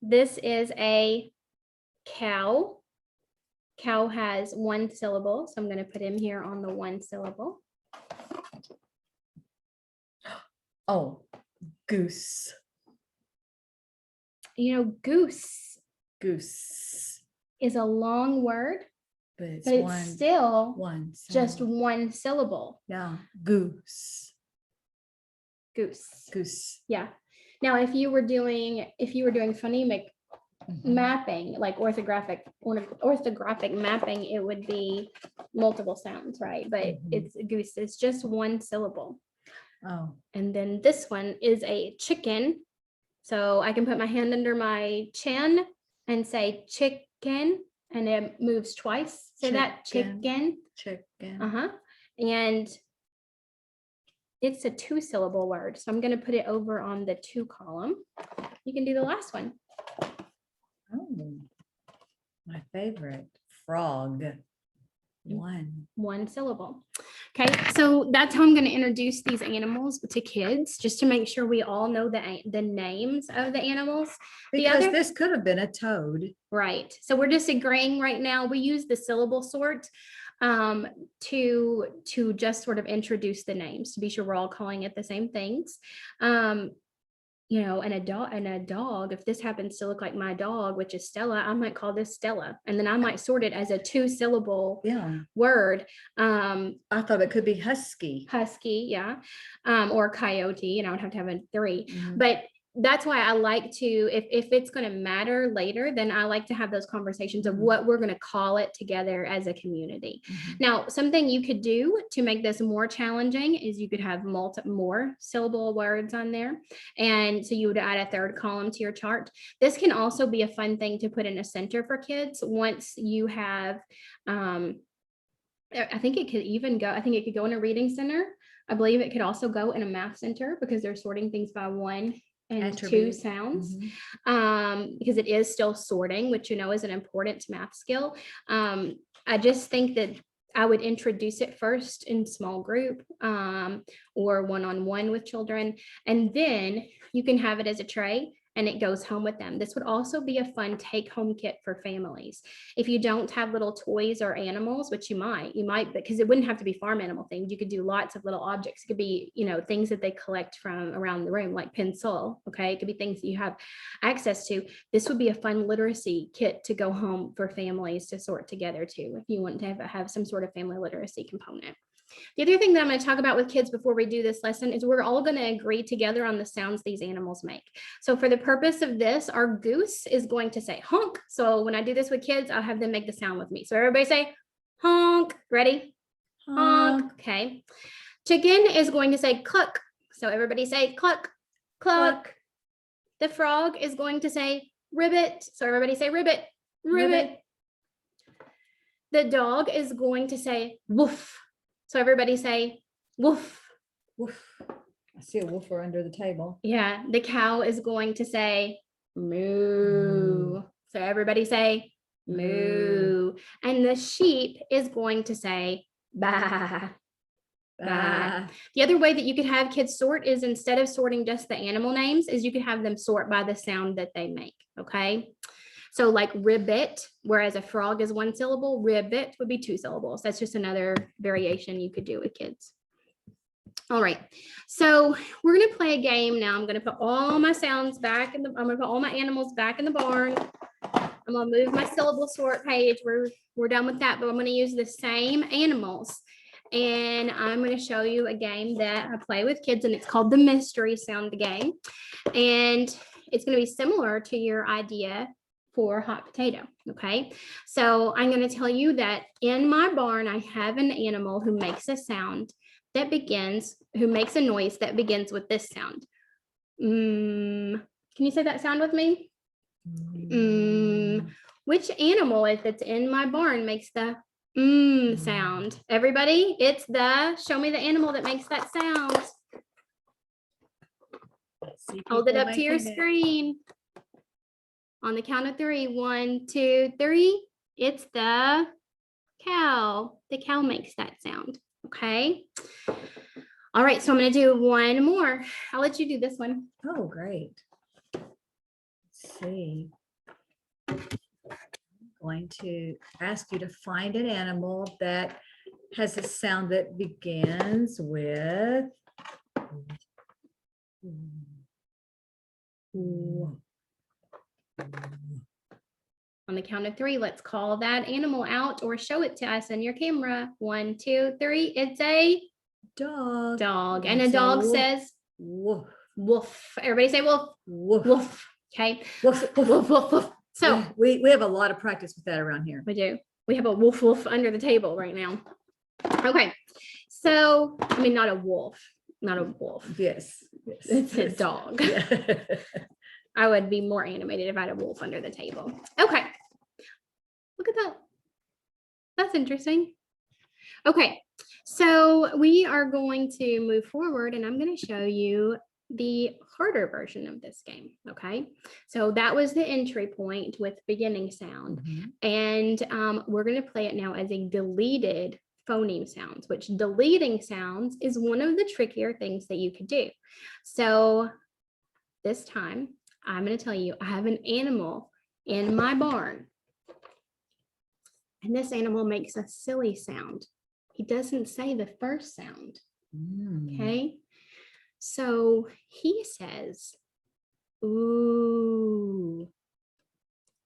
This is a cow. Cow has one syllable, so I'm going to put him here on the one syllable. Oh, goose, You know, goose goose. is a long word, But it's but it's one, still one. just sound. one syllable. Yeah, goose, Goose. goose. Yeah. Now, if you were doing phonemic Mhm. mapping, like orthographic mapping, it would be multiple sounds, right? But Mhm. it's goose. It's just one syllable. Oh, And then this one is a chicken. So I can put my hand under my chin and say chicken, and it moves twice. Say that Chicken. chicken. chicken. Uh-huh. And it's a 2-syllable word. So I'm going to put it over on the 2 column. You can do the last one. Oh, my favorite, frog. One. 1 syllable. Okay, so that's how I'm going to introduce these animals to kids, just to make sure we all know the names of the animals. The Because other- this could have been a toad. Right. So we're just agreeing right now. We use the syllable sort to just sort of introduce the names to be sure we're all calling it the same things. You know, and a dog, if this happens to look like my dog, which is Stella, I might call this Stella, and then I might sort it as a 2-syllable Yeah, word. I thought it could be husky. Husky, yeah, or coyote, you know, I would have to have a 3. Mhm. But that's why I like to, if it's going to matter later, then I like to have those conversations of Mhm. what we're going to call it together as a community. Mhm. Now, something you could do to make this more challenging is you could have more syllable words on there. And so you would add a 3rd column to your chart. This can also be a fun thing to put in a center for kids once you have, I think it could go in a reading center. I believe it could also go in a math center because they're sorting things by 1 and 2 Attribute. sounds. Mhm. Because it is still sorting, which, you know, is an important math skill. I just think that I would introduce it first in small group or one-on-one with children, and then you can have it as a tray and it goes home with them. This would also be a fun take-home kit for families. If you don't have little toys or animals, which you might, because it wouldn't have to be farm animal things. You could do lots of little objects. It could be, you know, things that they collect from around the room, like pencil. Okay, it could be things that you have access to. This would be a fun literacy kit to go home for families to sort together too, if you want to have some sort of family literacy component. The other thing that I'm going to talk about with kids before we do this lesson is we're all going to agree together on the sounds these animals make. So for the purpose of this, our goose is going to say honk. So when I do this with kids, I'll have them make the sound with me. So everybody say honk. Ready? Honk. Okay. Chicken is going to say cluck. So everybody say cluck, cluck. The frog is going to say ribbit. So everybody say ribbit, ribbit. The dog is going to say woof. So everybody say woof. Woof. I see a woofer under the table. Yeah, the cow is going to say moo. So everybody say moo. And the sheep is going to say bah. Bah. The other way that you could have kids sort is instead of sorting just the animal names, is you could have them sort by the sound that they make. Okay. So like ribbit, whereas a frog is 1 syllable, ribbit would be 2 syllables. That's just another variation you could do with kids. All right, so we're gonna play a game now. I'm gonna put all my sounds back I'm gonna put all my animals back in the barn. I'm gonna move my syllable sort page. We're done with that, but I'm gonna use the same animals. And I'm gonna show you a game that I play with kids, and it's called the mystery sound game. And it's gonna be similar to your idea for hot potato. Okay, so I'm going to tell you that in my barn, I have an animal who makes a sound that who makes a noise that begins with this sound. Can you say that sound with me? Which animal that's in my barn makes the sound? Everybody, it's show me the animal that makes that sound. Hold it up to your screen. On the count of three. 1, 2, 3. It's the cow. The cow makes that sound. Okay. All right. So I'm going to do one more. I'll let you do this one. Oh, great. Let's see. I'm going to ask you to find an animal that has a sound that begins with. On the count of three, let's call that animal out or show it to us in your camera. 1, 2, 3. It's a Dog. dog. And a It's dog wolf. says Woof. woof. Everybody say woof. Woof. Woof. Okay. Woof, woof. Woof, woof, woof. So we have a lot of practice with that around here. we do. We have a woof woof under the table right now. Okay. So, I mean, not a wolf, not a wolf. Yes. Yes. It's a yes. dog. Yeah. I would be more animated if I had a wolf under the table. Okay. Look at that. That's interesting. Okay. So we are going to move forward and I'm going to show you the harder version of this game. Okay. So that was the entry point with beginning sound. Mhm. And we're going to play it now as a deleted phoneme sounds, which deleting sounds is one of the trickier things that you could do. So this time I'm going to tell you, I have an animal in my barn. And this animal makes a silly sound. He doesn't say the first sound. Mm. Okay. So he says, ooh.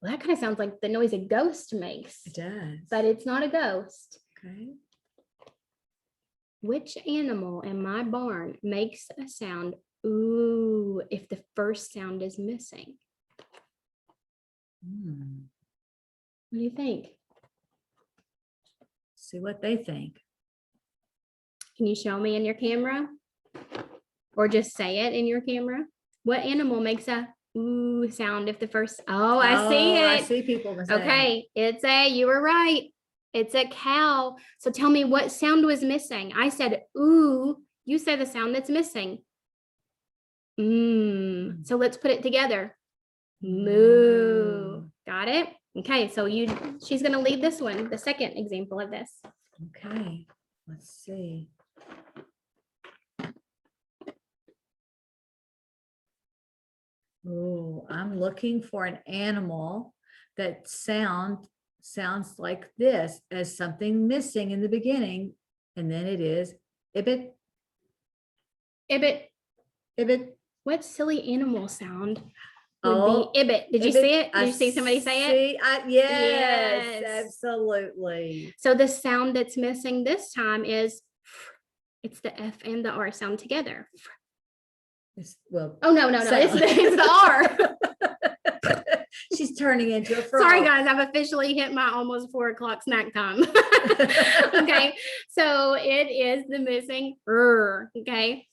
Well, that kind of sounds like the noise a ghost makes, It does. but it's not a ghost. Okay. Which animal in my barn makes a sound, ooh, if the first sound is missing? Mm. What do you think? See what they think. Can you show me in your camera? Or just say it in your camera? What animal makes a ooh sound if the first, oh, I see Oh, it. I see people. saying, Okay, you were right. It's a cow. So tell me what sound was missing. I said, ooh, you say the sound that's missing. So let's put it together. Moo. Got it? Okay, so she's gonna lead this one, the second example of this. Okay, let's see. Oh, I'm looking for an animal that sounds like this, as something missing in the beginning, and then it is ibit, Ibit. ibit. What silly animal sound Oh, would be ibit? Did you ibit. see it? I Did you see somebody say it? Yes, Yes. absolutely. So the sound that's missing this time is, it's the F and the R sound together. Well, Oh, no, it's the R. she's turning into a frog. Sorry, guys, I've officially hit my almost 4 o'clock snack time. Okay, so it is the missing R. Okay,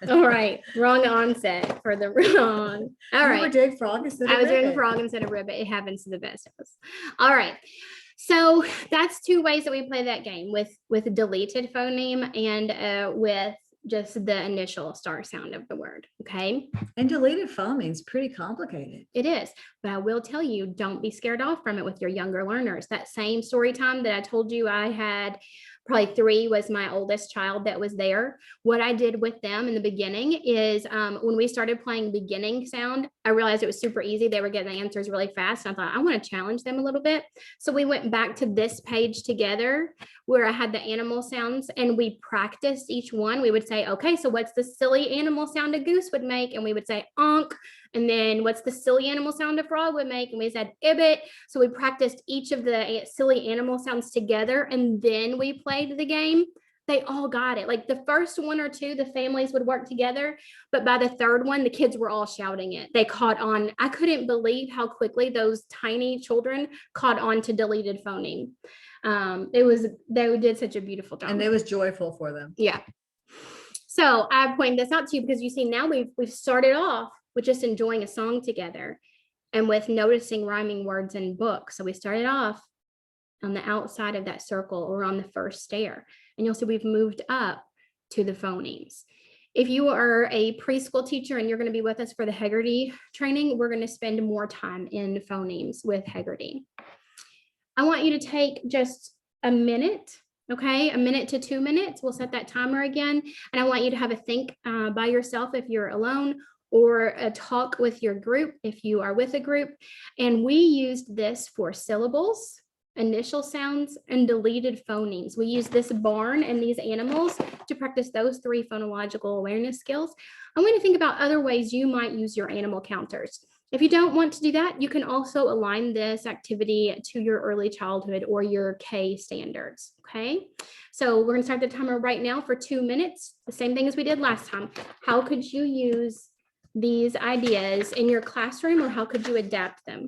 all right, wrong onset for the wrong. All You were right, doing frog instead of I was doing ribbit. frog instead of ribbit. It happens to the best of us. All right. So that's 2 ways that we play that game, with deleted phoneme and with just the initial start sound of the word. Okay. And deleted phoneme is pretty complicated. It is, but I will tell you, don't be scared off from it with your younger learners. That same story time that I told you I had, probably 3 was my oldest child that was there. What I did with them in the beginning is when we started playing beginning sound, I realized it was super easy. They were getting the answers really fast. And I thought, I want to challenge them a little bit. So we went back to this page together where I had the animal sounds and we practiced each one. We would say, okay, so what's the silly animal sound a goose would make? And we would say, onk. And then what's the silly animal sound a frog would make? And we said ibit. So we practiced each of the silly animal sounds together and then we played the game. They all got it. Like the first 1 or 2, the families would work together, but by the 3rd one, the kids were all shouting it. They caught on. I couldn't believe how quickly those tiny children caught on to deleted phoneme. They did such a beautiful job. And it was joyful for them. Yeah. So I point this out to you because you see now we've started off with just enjoying a song together and with noticing rhyming words in books. So we started off on the outside of that circle or on the first stair, and you'll see we've moved up to the phonemes. If you are a preschool teacher and you're going to be with us for the Heggerty training, we're going to spend more time in phonemes with Heggerty. I want you to take just a minute, okay? A minute to 2 minutes. We'll set that timer again. And I want you to have a think by yourself if you're alone, or a talk with your group if you are with a group. And we used this for syllables, initial sounds, and deleted phonemes. We use this barn and these animals to practice those 3 phonological awareness skills. I want to think about other ways you might use your animal counters. If you don't want to do that, you can also align this activity to your early childhood or your K standards, okay? So we're gonna start the timer right now for 2 minutes, the same thing as we did last time. How could you use these ideas in your classroom, or how could you adapt them?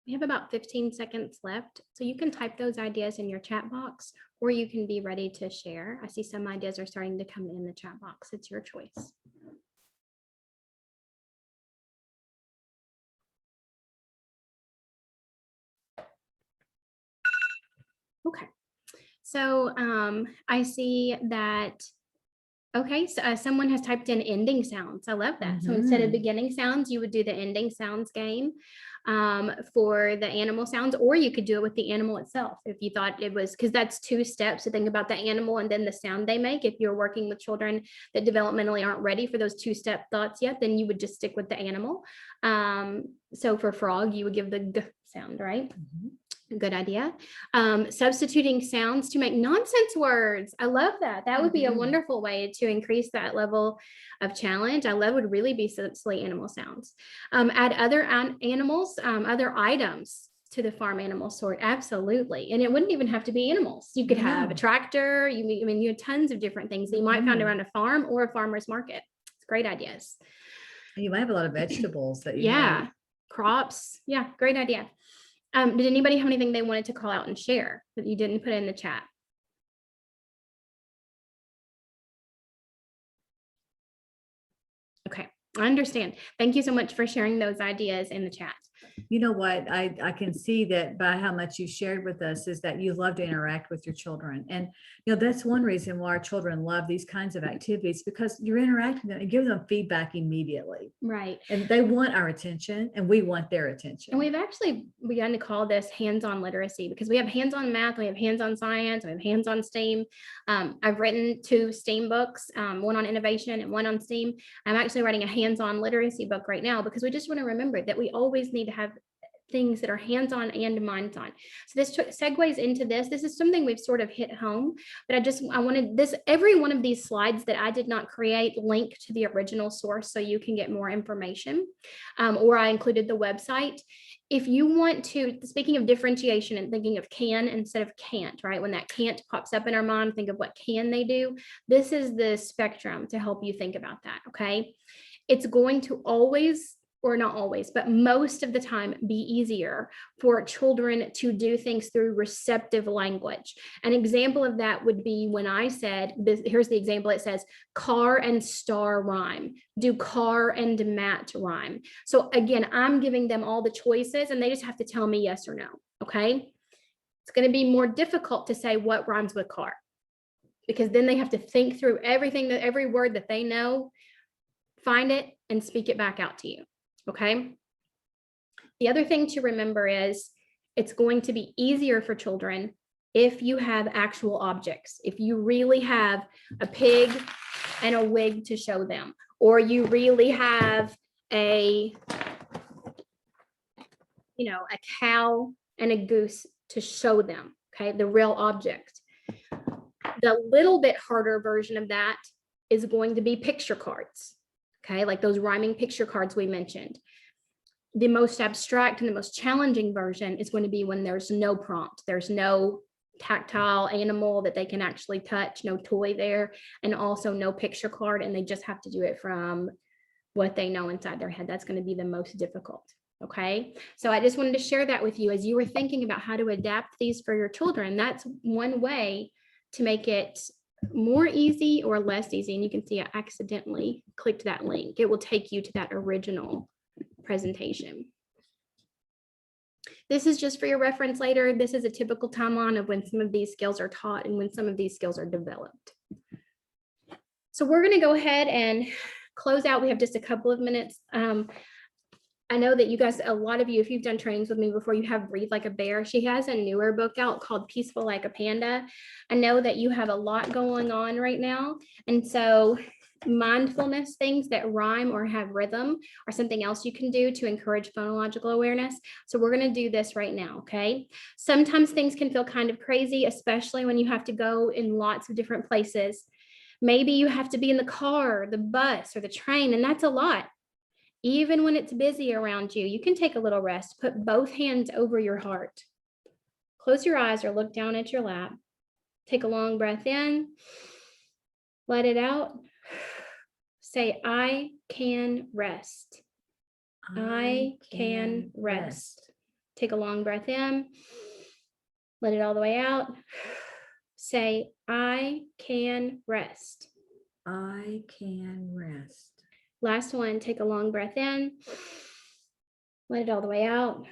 We have about 15 seconds left, so you can type those ideas in your chat box, or you can be ready to share. I see some ideas are starting to come in the chat box. It's your choice. Okay, so I see that. Okay, so someone has typed in ending sounds. I love that. So instead of beginning sounds, you would do the ending sounds game for the animal sounds, or you could do it with the animal itself if you thought it was, because that's 2 steps to think about the animal and then the sound they make. If you're working with children that developmentally aren't ready for those 2-step thoughts yet, then you would just stick with the animal. So for frog, you would give the g sound, right? Good idea. Substituting sounds to make nonsense words. I love that. That would be a wonderful way to increase that level of challenge. I love would really be silly animal sounds. Add other animals, other items to the farm animal sort. Absolutely. And it wouldn't even have to be animals. You could have a tractor. I mean, you have tons of different things that you might find around a farm or a farmer's market. It's great ideas. You might have a lot of vegetables that you might. Crops. Yeah, great idea. Did anybody have anything they wanted to call out and share that you didn't put in the chat? Okay, I understand. Thank you so much for sharing those ideas in the chat. You know what, I can see that by how much you shared with us is that you love to interact with your children. And, you know, that's one reason why our children love these kinds of activities, because you're interacting with them and giving them feedback immediately. Right. And they want our attention and we want their attention. And we've actually begun to call this hands-on literacy, because we have hands-on math, we have hands-on science, we have hands-on STEAM. I've written 2 STEAM books, one on innovation and one on STEAM. I'm actually writing a hands-on literacy book right now, because we just want to remember that we always need to have things that are hands-on and minds-on. So this segues into this. This is something we've sort of hit home, but I wanted this, every one of these slides that I did not create, link to the original source so you can get more information, or I included the website. If you want to, speaking of differentiation and thinking of can instead of can't, right? When that can't pops up in our mind, think of what can they do. This is the spectrum to help you think about that, okay? It's going to always or not always, but most of the time be easier for children to do things through receptive language. An example of that would be when I said, this, here's the example, it says car and star rhyme. Do car and mat rhyme? So again, I'm giving them all the choices and they just have to tell me yes or no, okay? It's gonna be more difficult to say what rhymes with car, because then they have to think through everything, that every word that they know, find it and speak it back out to you. Okay. The other thing to remember is it's going to be easier for children if you have actual objects. If you really have a pig and a wig to show them, or you really have a, you know, a cow and a goose to show them. Okay. The real object. The little bit harder version of that is going to be picture cards. Okay, like those rhyming picture cards we mentioned. The most abstract and the most challenging version is going to be when there's no prompt. There's no tactile animal that they can actually touch, no toy there, and also no picture card, and they just have to do it from what they know inside their head. That's going to be the most difficult. Okay, so I just wanted to share that with you as you were thinking about how to adapt these for your children. That's one way to make it more easy or less easy. And you can see I accidentally clicked that link. It will take you to that original presentation. This is just for your reference later. This is a typical timeline of when some of these skills are taught and when some of these skills are developed. So we're going to go ahead and close out. We have just a couple of minutes. I know that you guys, a lot of you, if you've done trainings with me before, you have Breathe Like a Bear. She has a newer book out called Peaceful Like a Panda. I know that you have a lot going on right now. And so mindfulness things that rhyme or have rhythm are something else you can do to encourage phonological awareness. So we're going to do this right now, okay? Sometimes things can feel kind of crazy, especially when you have to go in lots of different places. Maybe you have to be in the car, the bus, or the train, and that's a lot. Even when it's busy around you, you can take a little rest. Put both hands over your heart. Close your eyes or look down at your lap. Take a long breath in. Let it out. Say, I can rest. I can rest. Take a long breath in. Let it all the way out. Say, I can rest. I can rest. Last one, take a long breath in. Let it all the way out.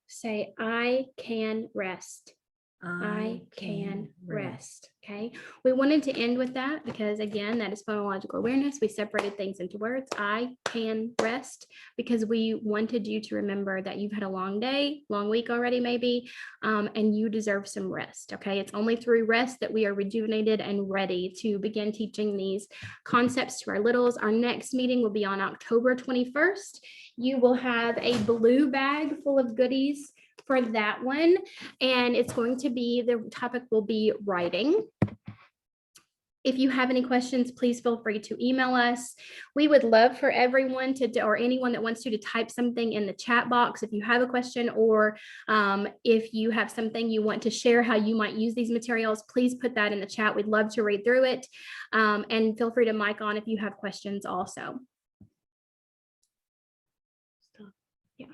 Say, I can rest. I can rest. Okay. We wanted to end with that because, again, that is phonological awareness. We separated things into words. I can rest because we wanted you to remember that you've had a long day, long week already, maybe, and you deserve some rest. Okay. It's only through rest that we are rejuvenated and ready to begin teaching these concepts to our littles. Our next meeting will be on October 21st. You will have a blue bag full of goodies for that one, and it's going to be, the topic will be writing. If you have any questions, please feel free to email us. We would love for everyone to, or anyone that wants to type something in the chat box if you have a question, or if you have something you want to share how you might use these materials, please put that in the chat. We'd love to read through it, and feel free to mic on if you have questions also. Yeah.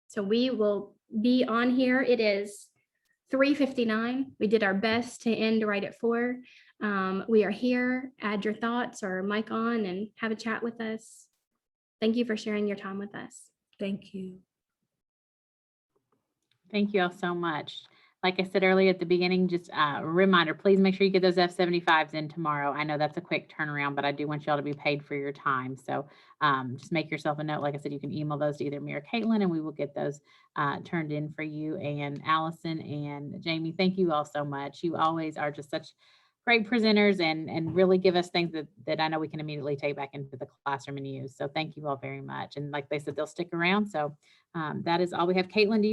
So we will be on here. It is 3:59. We did our best to end right at 4. We are here. Add your thoughts or mic on and have a chat with us. Thank you for sharing your time with us. Thank you. Thank you all so much. Like I said earlier at the beginning, just a reminder, please make sure you get those F-75s in tomorrow. I know that's a quick turnaround, but I do want y'all to be paid for your time. So just make yourself a note. Like I said, you can email those to either me or Caitlin, and we will get those turned in for you. And Allison and Jamie, thank you all so much. You always are just such great presenters and really give us things that I know we can immediately take back into the classroom and use. So thank you all very much. And like they said, they'll stick around. So that is all we have. Caitlin, do you